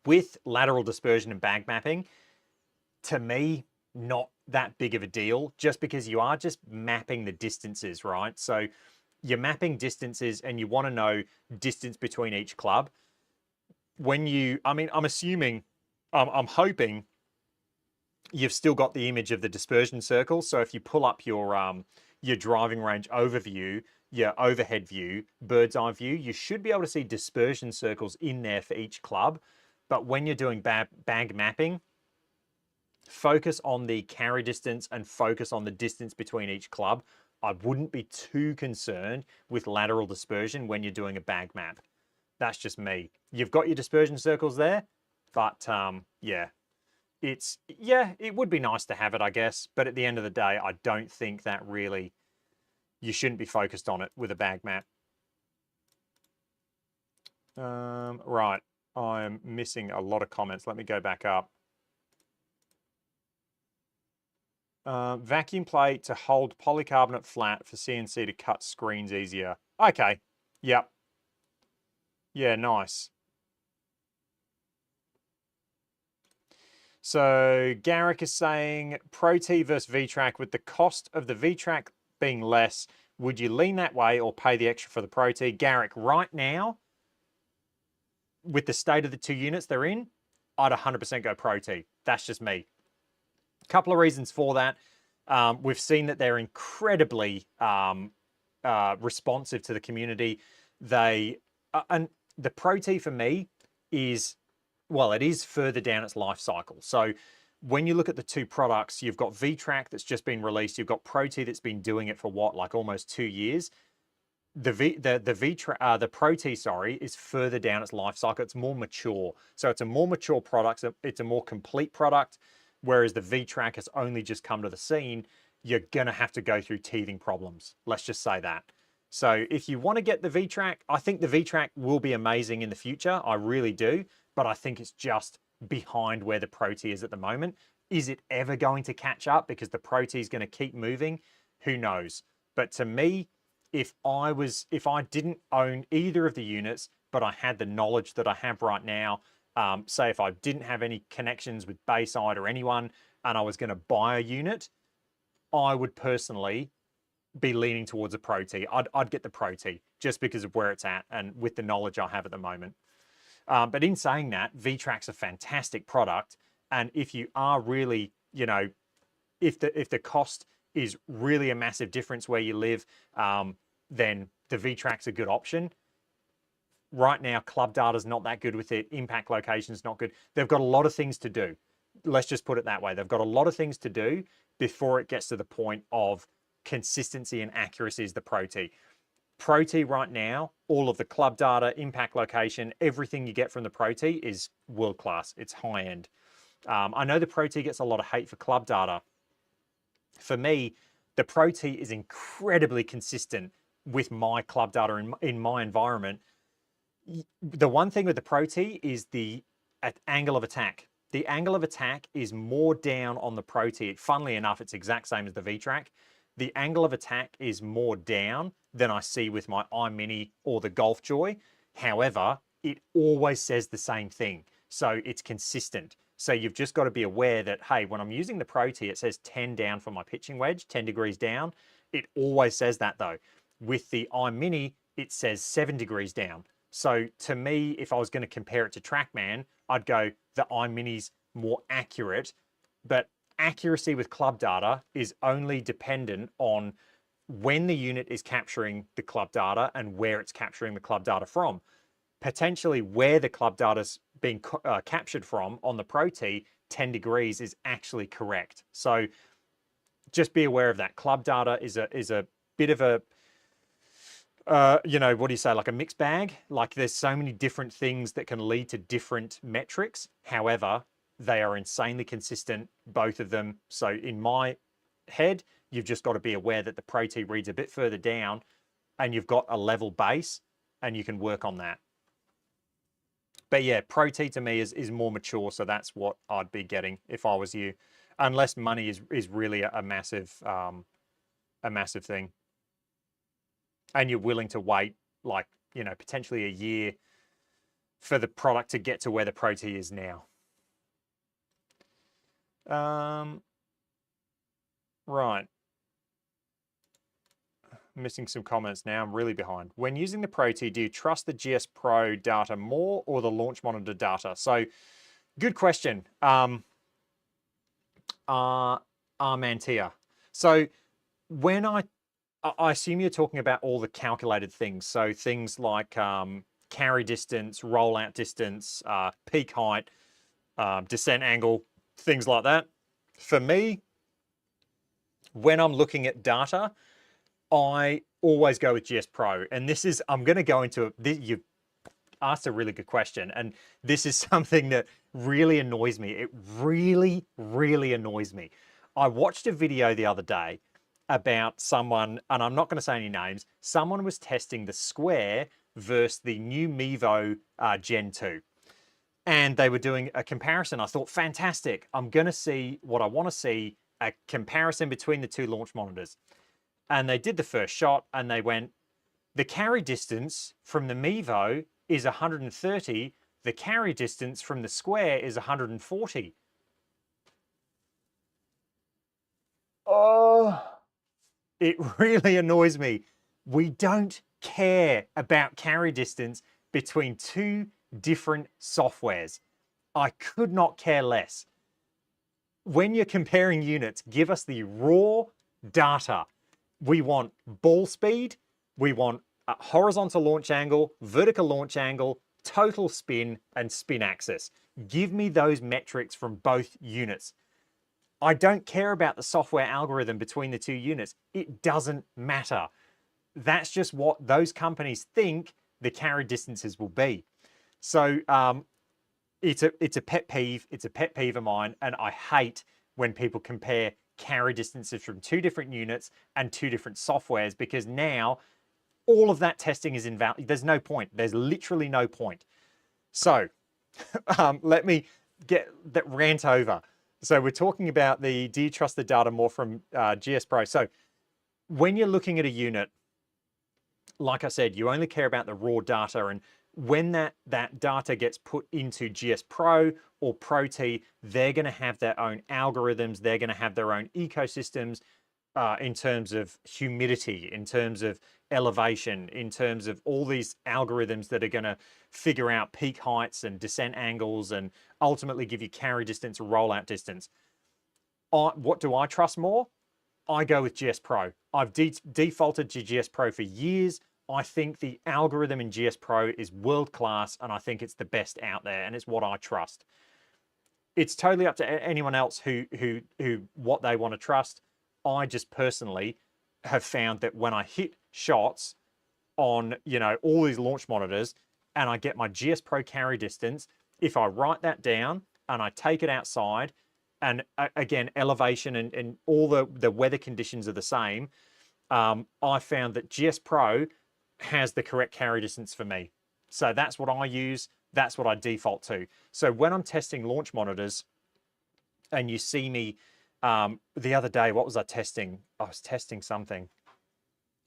with lateral dispersion and bag mapping, to me, not that big of a deal, just because you are just mapping the distances, right? So you're mapping distances and you want to know distance between each club. When you, I mean, I'm assuming, I'm hoping you've still got the image of the dispersion circle. So if you pull up your driving range overview, your overhead view, bird's eye view, you should be able to see dispersion circles in there for each club. But when you're doing bag mapping, focus on the carry distance and focus on the distance between each club. I wouldn't be too concerned with lateral dispersion when you're doing a bag map. That's just me. You've got your dispersion circles there, but yeah. It would be nice to have it, I guess. But at the end of the day, I don't think that really, you shouldn't be focused on it with a bag map. Right, I'm missing a lot of comments. Let me go back up. Vacuum plate to hold polycarbonate flat for CNC to cut screens easier. Okay, yep. Yeah, nice. So Garrick is saying, ProT versus V-Track, with the cost of the V-Track being less, would you lean that way or pay the extra for the ProT? Garrick, right now, with the state of the two units they're in, I'd 100% go ProT. That's just me. A couple of reasons for that. We've seen that they're incredibly responsive to the community. And the ProT for me is, well, it is further down its life cycle. So when you look at the two products, you've got V-Track that's just been released. You've got ProT that's been doing it for what, like almost 2 years. the ProT, sorry, is further down its life cycle. It's more mature. So it's a more mature product. It's a more complete product. Whereas the V-Track has only just come to the scene. You're going to have to go through teething problems. Let's just say that. So if you want to get the V-Track, I think the V-Track will be amazing in the future. I really do. But I think it's just behind where the ProT is at the moment. Is it ever going to catch up because the ProT is going to keep moving? Who knows? But to me, if I didn't own either of the units, but I had the knowledge that I have right now, say if I didn't have any connections with Bayside or anyone, and I was going to buy a unit, I would personally be leaning towards a ProT. I'd get the ProT just because of where it's at and with the knowledge I have at the moment. But in saying that, V-Track's a fantastic product, and if you are really, you know, if the cost is really a massive difference where you live, then the V-Track's a good option. Right now, Club Data's not that good with it. Impact Location's not good. They've got a lot of things to do. Let's just put it that way. They've got a lot of things to do before it gets to the point of consistency and accuracy is the ProT. ProT right now, all of the Club Data, Impact Location, everything you get from the ProT is world-class. It's high-end. I know the ProT gets a lot of hate for Club Data. For me, the ProT is incredibly consistent with my Club Data in my environment. The one thing with the ProT is the angle of attack. The angle of attack is more down on the ProT. Funnily enough, it's exact same as the V-Track. The angle of attack is more down than I see with my iMini or the Golf Joy. However, it always says the same thing. So it's consistent. So you've just got to be aware that, hey, when I'm using the ProT, it says 10 down for my pitching wedge, 10 degrees down. It always says that though. With the iMini, it says 7 degrees down. So to me, if I was going to compare it to TrackMan, I'd go the iMini's more accurate, but accuracy with Club Data is only dependent on when the unit is capturing the Club Data and where it's capturing the Club Data from. Potentially where the Club Data's being captured from on the ProT, 10 degrees is actually correct. So just be aware of that. Club Data is a bit of a, you know, what do you say, like a mixed bag? Like there's so many different things that can lead to different metrics. However, they are insanely consistent, both of them. So in my head, you've just got to be aware that the ProT reads a bit further down and you've got a level base and you can work on that. But yeah, ProT to me is more mature. So that's what I'd be getting if I was you, unless money is really a massive thing. And you're willing to wait, like, you know, potentially a year for the product to get to where the ProT is now. Right. Missing some comments now. I'm really behind. When using the ProT, do you trust the GS Pro data more or the launch monitor data? So, good question. Armantia. So, when I assume you're talking about all the calculated things. So things like carry distance, rollout distance, peak height, descent angle, things like that. For me, when I'm looking at data, I always go with GS Pro. And this is, I'm going to go into, you've asked a really good question. And this is something that really annoys me. It really, really annoys me. I watched a video the other day about someone, and I'm not going to say any names, someone was testing the Square versus the new Mevo Gen 2. And they were doing a comparison. I thought, fantastic. I'm going to see what I want to see, a comparison between the two launch monitors. And they did the first shot and they went, the carry distance from the Mevo is 130. The carry distance from the Square is 140. Oh, it really annoys me. We don't care about carry distance between two different softwares. I could not care less. When you're comparing units, give us the raw data. We want ball speed, we want a horizontal launch angle, vertical launch angle, total spin, and spin axis. Give me those metrics from both units. I don't care about the software algorithm between the two units. It doesn't matter. that's just what those companies think the carry distances will be. So it's a pet peeve. It's a pet peeve of mine, and I hate when people compare carry distances from two different units and two different softwares, because now all of that testing is invalid. There's no point. There's literally no point. So let me get that rant over. So we're talking about the do you trust the data more from GS Pro. So when you're looking at a unit, like I said, you only care about the raw data, and when that data gets put into GS Pro or ProT, they're going to have their own algorithms. They're going to have their own ecosystems in terms of humidity, in terms of elevation, in terms of all these algorithms that are going to figure out peak heights and descent angles and ultimately give you carry distance or rollout distance. What do I trust more? I go with GS Pro. I've defaulted to GS Pro for years. I think the algorithm in GS Pro is world-class, and I think it's the best out there, and it's what I trust. It's totally up to anyone else who what they want to trust. I just personally have found that when I hit shots on, you know, all these launch monitors and I get my GS Pro carry distance, if I write that down and I take it outside, and again, elevation and all the weather conditions are the same, I found that GS Pro has the correct carry distance for me. So that's what I use. That's what I default to. So when I'm testing launch monitors and you see me the other day, what was I testing? I was testing something.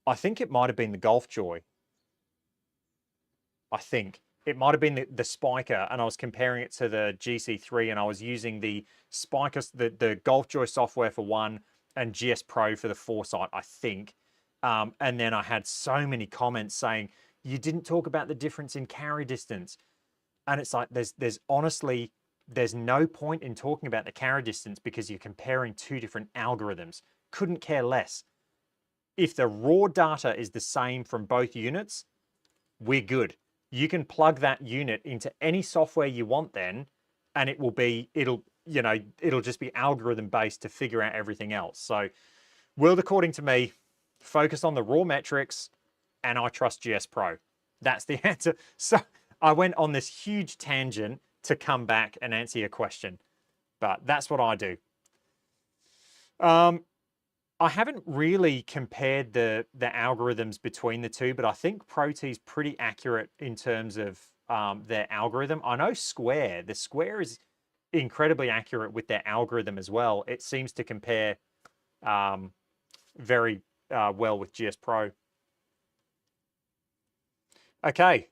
I think it might have been the Golf Joy. I think it might have been the Spiker, and I was comparing it to the GC3, and I was using the Spiker, the Golf Joy software for one and GS Pro for the Foresight, I think. And then I had so many comments saying, you didn't talk about the difference in carry distance. And it's like, there's honestly, there's no point in talking about the carry distance because you're comparing two different algorithms. Couldn't care less. If the raw data is the same from both units, we're good. You can plug that unit into any software you want then, and it'll just be algorithm based to figure out everything else. So world according to me, focus on the raw metrics, and I trust GS Pro. That's the answer. So I went on this huge tangent to come back and answer your question, but that's what I do. I haven't really compared the algorithms between the two, but I think ProT is pretty accurate in terms of their algorithm. I know the Square is incredibly accurate with their algorithm as well. It seems to compare very well with GS Pro. Okay.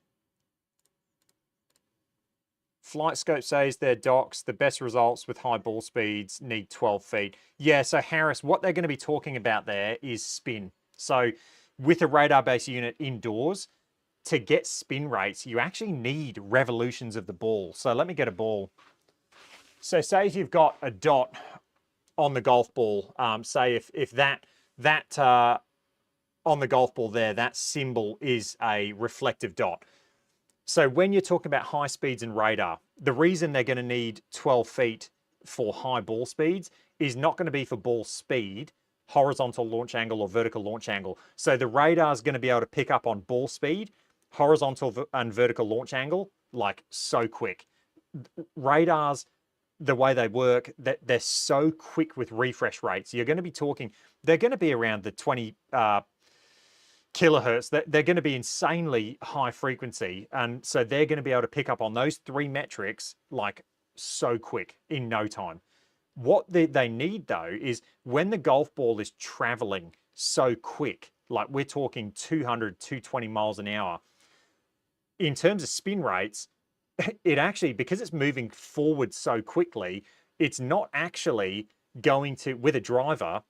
FlightScope says their docks, the best results with high ball speeds need 12 feet. Yeah, so Harris, what they're going to be talking about there is spin. So with a radar-based unit indoors, to get spin rates, you actually need revolutions of the ball. So let me get a ball. So say if you've got a dot on the golf ball, say if that on the golf ball there, that symbol is a reflective dot. So when you're talking about high speeds and radar, the reason they're going to need 12 feet for high ball speeds is not going to be for ball speed, horizontal launch angle or vertical launch angle. So the radar is going to be able to pick up on ball speed, horizontal and vertical launch angle, like so quick. Radars, the way they work, they're so quick with refresh rates. You're going to be talking, they're going to be around the 20 kilohertz. They're going to be insanely high frequency. And so they're going to be able to pick up on those three metrics like so quick in no time. What they need though is when the golf ball is traveling so quick, like we're talking 200, 220 miles an hour, in terms of spin rates, it actually, because it's moving forward so quickly, it's not actually going to, with a driver,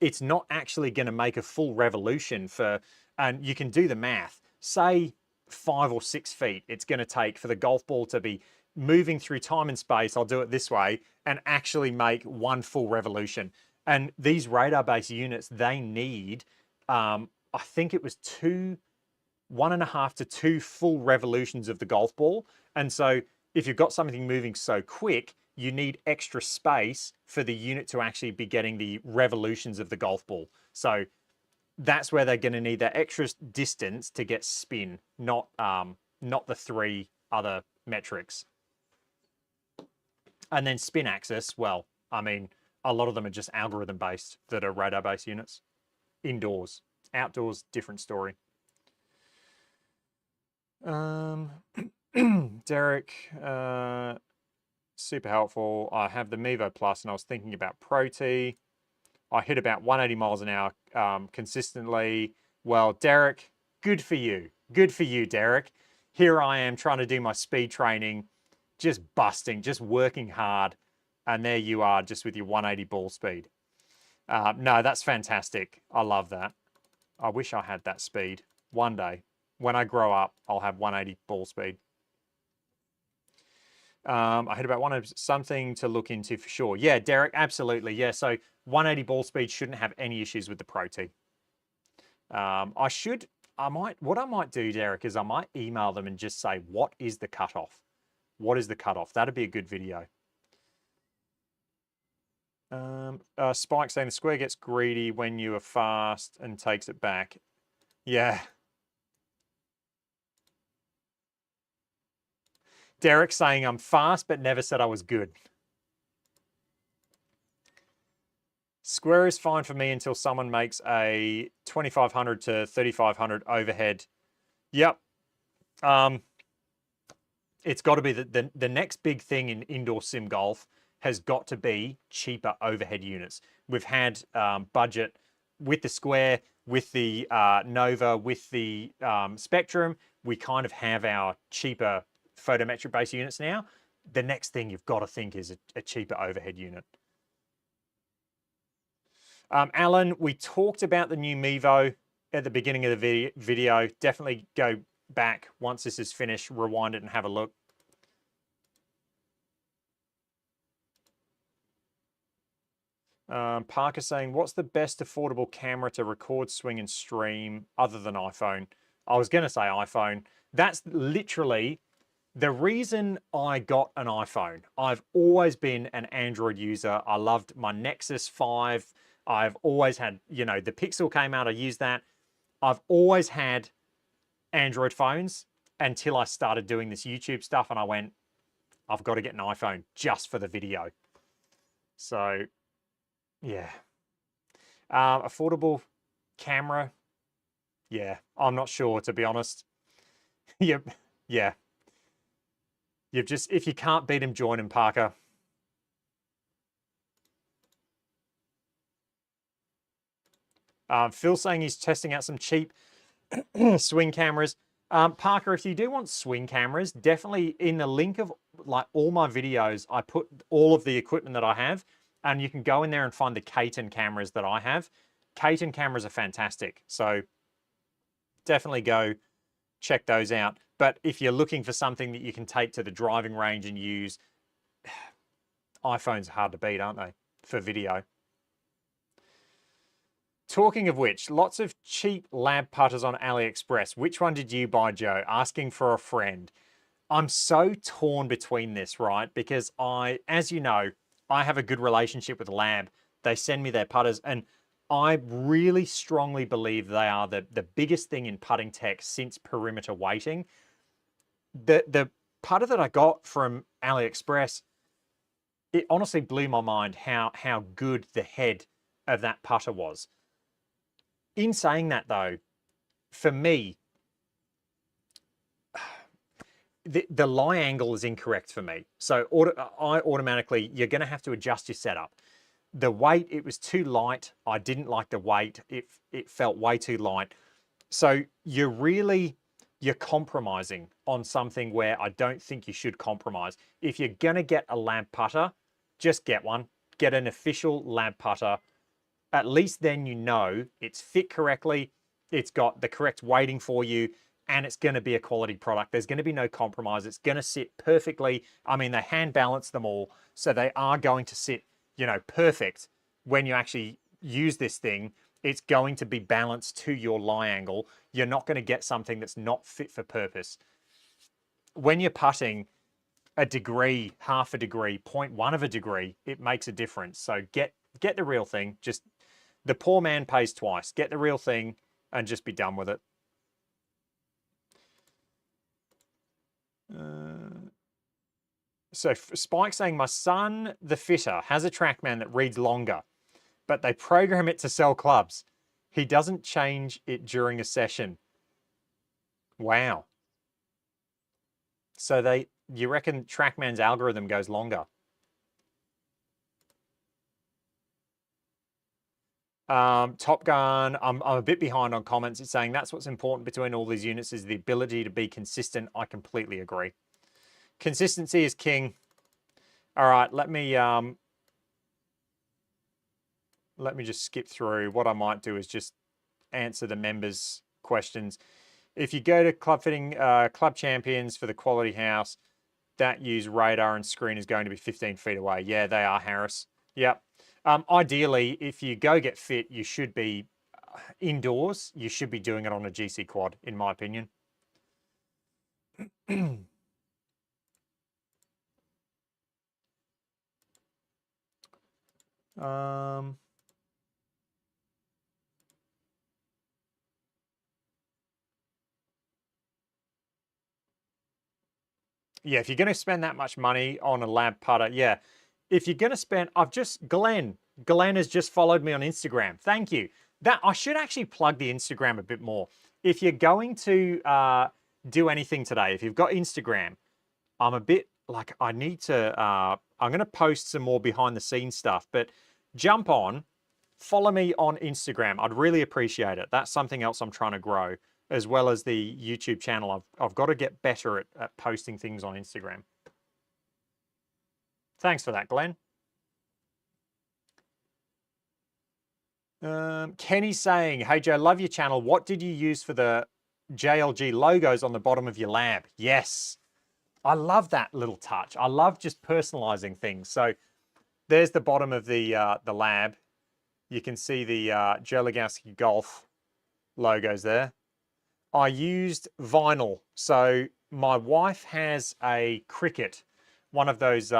it's not actually going to make a full revolution for, and you can do the math, say 5 or 6 feet it's going to take for the golf ball to be moving through time and space, I'll do it this way, and actually make one full revolution. And these radar-based units, they need, I think it was 1.5 to 2 full revolutions of the golf ball. And so if you've got something moving so quick, you need extra space for the unit to actually be getting the revolutions of the golf ball. So that's where they're going to need that extra distance to get spin, not the 3 other metrics. And then spin axis, well, I mean, a lot of them are just algorithm based that are radar based units. Indoors, outdoors, different story. Derek, super helpful. I have the Mevo Plus and I was thinking about ProT. I hit about 180 miles an hour consistently. Well, Derek, good for you. Good for you, Derek. Here I am trying to do my speed training, just busting, just working hard. And there you are, just with your 180 ball speed. No, that's fantastic. I love that. I wish I had that speed one day. When I grow up, I'll have 180 ball speed. I hit about 100, something to look into for sure. Yeah, Derek, absolutely. Yeah, so 180 ball speed shouldn't have any issues with the ProT. What I might do, Derek, is I might email them and just say, what is the cutoff? What is the cutoff? That'd be a good video. Spike saying the square gets greedy when you are fast and takes it back. Yeah. Derek saying I'm fast but never said I was good. Square is fine for me until someone makes a 2500 to 3500 overhead. Yep. It's got to be the next big thing in indoor sim golf has got to be cheaper overhead units. We've had budget with the Square, with the Nova, with the Spectrum. We kind of have our cheaper photometric based units now. The next thing you've got to think is a cheaper overhead unit. Alan, we talked about the new Mevo at the beginning of the video. Definitely go back once this is finished, rewind it and have a look. Parker saying, what's the best affordable camera to record, swing and stream other than iPhone? I was going to say iPhone. That's literally the reason I got an iPhone. I've always been an Android user. I loved my Nexus 5. I've always had, the Pixel came out, I used that. I've always had Android phones until I started doing this YouTube stuff and I went, I've got to get an iPhone just for the video. So, yeah. Affordable camera. Yeah, I'm not sure, to be honest. Yep. Yeah. If you can't beat him, join him, Parker. Phil saying he's testing out some cheap swing cameras. Parker, if you do want swing cameras, definitely in the link of like all my videos, I put all of the equipment that I have, and you can go in there and find the Katon cameras that I have. Katon cameras are fantastic, so definitely go check those out. But if you're looking for something that you can take to the driving range and use, iPhones are hard to beat, aren't they, for video? Talking of which, lots of cheap lab putters on AliExpress. Which one did you buy, Joe? Asking for a friend. I'm so torn between this, right? Because as you know, I have a good relationship with Lab. They send me their putters, and I really strongly believe they are the biggest thing in putting tech since perimeter weighting. The putter that I got from AliExpress, it honestly blew my mind how good the head of that putter was. In saying that, though, for me, the lie angle is incorrect for me. So you're going to have to adjust your setup. The weight, it was too light. I didn't like the weight. It felt way too light. So you're compromising on something where I don't think you should compromise. If you're going to get a lab putter, just get one. Get an official lab putter. At least then you know it's fit correctly, it's got the correct weighting for you, and it's going to be a quality product. There's going to be no compromise. It's going to sit perfectly. I mean, they hand balance them all, so they are going to sit, perfect when you actually use this thing. It's going to be balanced to your lie angle. You're not going to get something that's not fit for purpose. When you're putting a degree, half a degree, 0.1 of a degree, it makes a difference. So get the real thing. Just The poor man pays twice. Get the real thing and just be done with it. So Spike saying, my son, the fitter, has a TrackMan that reads longer, but they program it to sell clubs. He doesn't change it during a session. Wow. So you reckon TrackMan's algorithm goes longer? Top Gun, I'm a bit behind on comments. It's saying that's what's important between all these units is the ability to be consistent. I completely agree. Consistency is king. All right, let me just skip through. What I might do is just answer the members' questions. If you go to Club Fitting, Club Champions for the Quality House, that use radar and screen is going to be 15 feet away. Yeah, they are, Harris. Yep. Ideally, if you go get fit, you should be indoors. You should be doing it on a GC quad, in my opinion. Yeah, if you're going to spend that much money on a lab putter, yeah. If you're going to spend, Glenn has just followed me on Instagram. Thank you. That I should actually plug the Instagram a bit more. If you're going to do anything today, if you've got Instagram, I'm a bit like, I need to, I'm going to post some more behind the scenes stuff, but jump on, follow me on Instagram. I'd really appreciate it. That's something else I'm trying to grow, as well as the YouTube channel. I've got to get better at posting things on Instagram. Thanks for that, Glenn. Kenny's saying, hey Joe, love your channel. What did you use for the JLG logos on the bottom of your lab? Yes, I love that little touch. I love just personalizing things. So there's the bottom of the lab. You can see the Joe Lagowski Golf logos there. I used vinyl. So my wife has a Cricut, one of those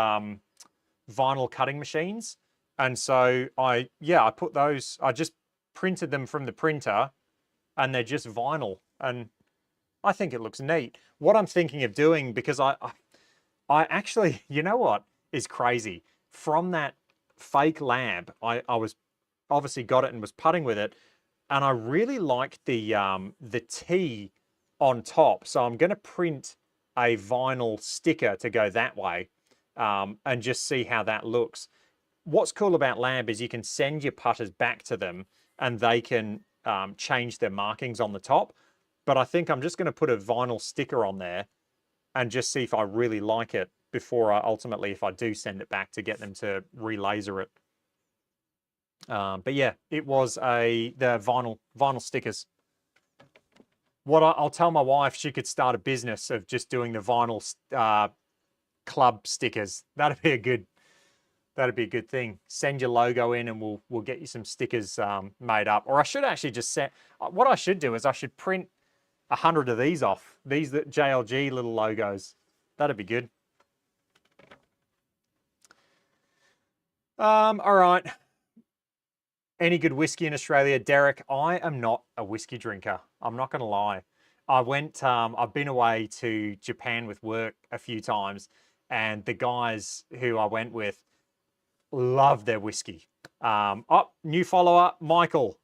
vinyl cutting machines. And so I put those, I just printed them from the printer and they're just vinyl. And I think it looks neat. What I'm thinking of doing, because I actually, you know what is crazy? From that fake lab, I was obviously got it and was putting with it. And I really like the T on top. So I'm going to print a vinyl sticker to go that way and just see how that looks. What's cool about lab is you can send your putters back to them and they can change their markings on the top. But I think I'm just going to put a vinyl sticker on there and just see if I really like it before ultimately, if I do send it back, to get them to relaser it. But yeah, it was the vinyl stickers. What I'll tell my wife, she could start a business of just doing the vinyl club stickers. That'd be a good thing. Send your logo in and we'll get you some stickers made up. Or I should actually just set, what I should do is I should print 100 of these off. These JLG little logos. That'd be good. All right. Any good whiskey in Australia? Derek, I am not a whiskey drinker. I'm not going to lie. I've been away to Japan with work a few times, and the guys who I went with love their whiskey. Oh, new follower, Michael.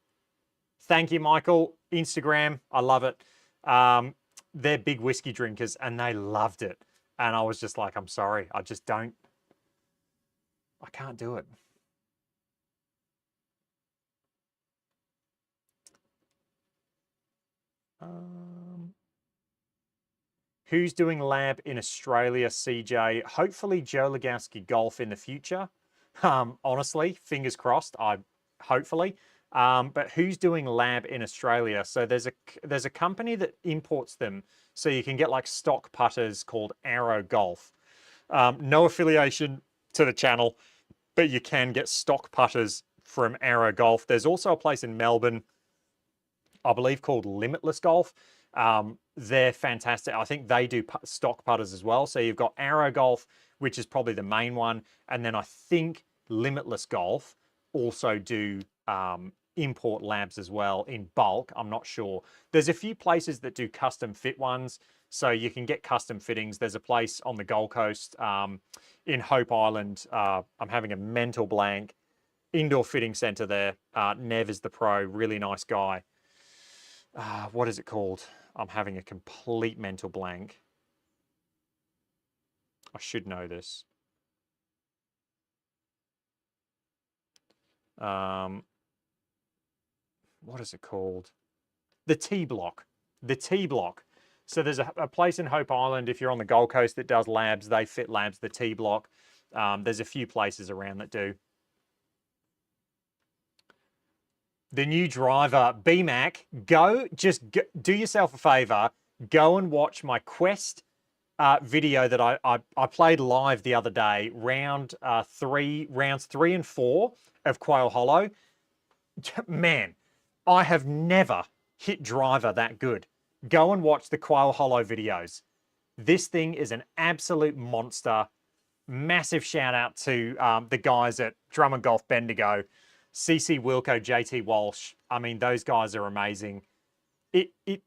Thank you, Michael. Instagram, I love it. They're big whiskey drinkers, and they loved it. And I was just like, I'm sorry, I can't do it. Who's doing lab in Australia, CJ? Hopefully Joe Lagowski Golf in the future. Honestly, fingers crossed. Hopefully. But who's doing lab in Australia? So there's a company that imports them, so you can get like stock putters called Arrow Golf. No affiliation to the channel, but you can get stock putters from Arrow Golf. There's also a place in Melbourne, I believe, called Limitless Golf. They're fantastic. I think they do stock putters as well. So you've got Arrow Golf, which is probably the main one. And then I think Limitless Golf also do import labs as well in bulk. I'm not sure. There's a few places that do custom fit ones, so you can get custom fittings. There's a place on the Gold Coast in Hope Island. I'm having a mental blank. Indoor fitting center there. Nev is the pro, really nice guy. What is it called? I'm having a complete mental blank. I should know this. What is it called? The T Block. The T Block. So there's a place in Hope Island, if you're on the Gold Coast, that does labs. They fit labs, the T Block. There's a few places around that do. The new driver, BMAC, do yourself a favor, go and watch my Quest video that I played live the other day, rounds 3 and 4 of Quail Hollow. Man, I have never hit driver that good. Go and watch the Quail Hollow videos. This thing is an absolute monster. Massive shout out to the guys at Drum and Golf Bendigo, CC Wilco, JT Walsh. I mean, those guys are amazing. It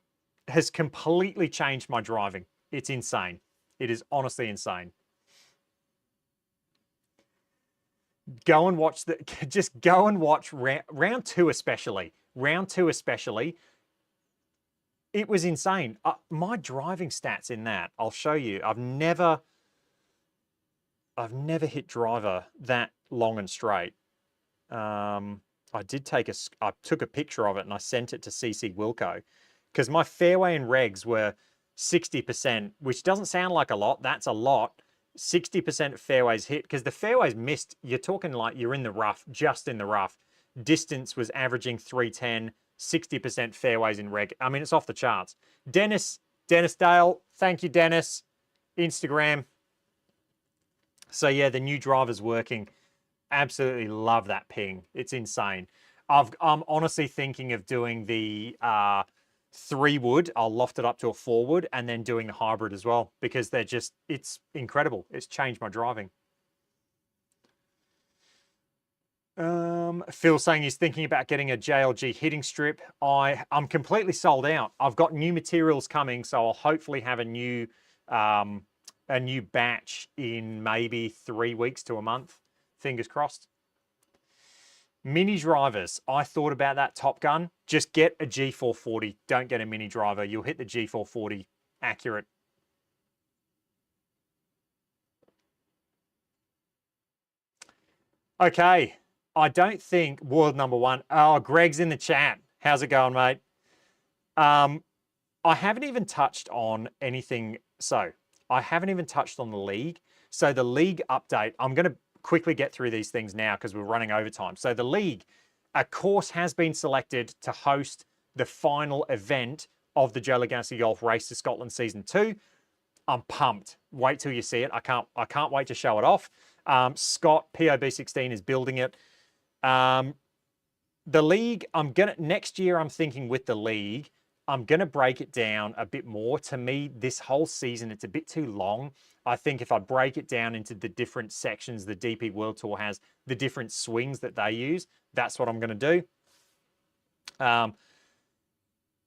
has completely changed my driving. It's insane. It is honestly insane. Go and watch just go and watch round 2 especially. Round 2 especially. It was insane. My driving stats in that, I'll show you. I've never hit driver that long and straight. I took a picture of it and I sent it to CC Wilco because my fairway and regs were 60%, which doesn't sound like a lot. That's a lot. 60% fairways hit because the fairways missed. You're talking like you're in the rough, just in the rough. Distance was averaging 310, 60% fairways in reg. I mean, it's off the charts. Dennis Dale, thank you, Dennis. Instagram. So yeah, the new driver's working. Absolutely love that ping. It's insane. I'm honestly thinking of doing the 3-wood. I'll loft it up to a 4-wood and then doing the hybrid as well because it's incredible. It's changed my driving. Phil saying he's thinking about getting a JLG hitting strip. I'm completely sold out. I've got new materials coming, so I'll hopefully have a new batch in maybe 3 weeks to a month. Fingers crossed. Mini drivers. I thought about that, Top Gun. Just get a G440. Don't get a mini driver. You'll hit the G440 accurate. Okay. I don't think world number 1. Oh, Greg's in the chat. How's it going, mate? I haven't even touched on anything. So I haven't even touched on the league. So the league update, I'm going to quickly get through these things now because we're running overtime. So the league, a course has been selected to host the final event of the Joe Lagowski Golf Race to Scotland Season 2. I'm pumped. Wait till you see it. I can't wait to show it off. Scott, POB16, is building it. The league, next year I'm thinking with the league, I'm going to break it down a bit more. To me, this whole season, it's a bit too long. I think if I break it down into the different sections the DP World Tour has, the different swings that they use, that's what I'm going to do.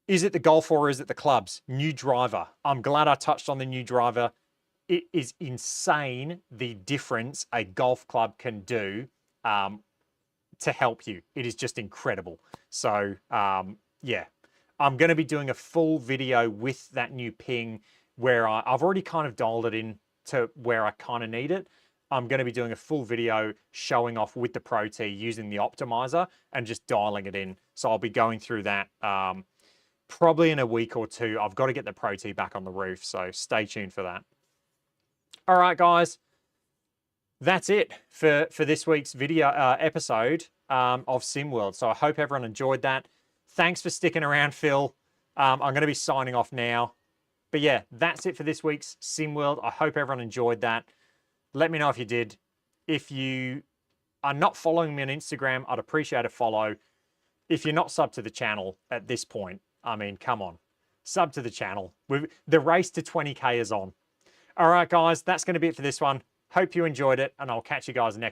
Is it the golf or is it the clubs? New driver. I'm glad I touched on the new driver. It is insane the difference a golf club can do to help you. It is just incredible. So, yeah. I'm going to be doing a full video with that new ping where I've already kind of dialed it in to where I kind of need it. I'm going to be doing a full video showing off with the ProT using the optimizer and just dialing it in. So I'll be going through that probably in a week or 2. I've got to get the ProT back on the roof, so stay tuned for that. All right, guys. That's it for this week's video episode of SimWorld. So I hope everyone enjoyed that. Thanks for sticking around, Phil. I'm going to be signing off now. But yeah, that's it for this week's SimWorld. I hope everyone enjoyed that. Let me know if you did. If you are not following me on Instagram, I'd appreciate a follow. If you're not subbed to the channel at this point, I mean, come on. Sub to the channel. The race to 20K is on. All right, guys, that's going to be it for this one. Hope you enjoyed it, and I'll catch you guys next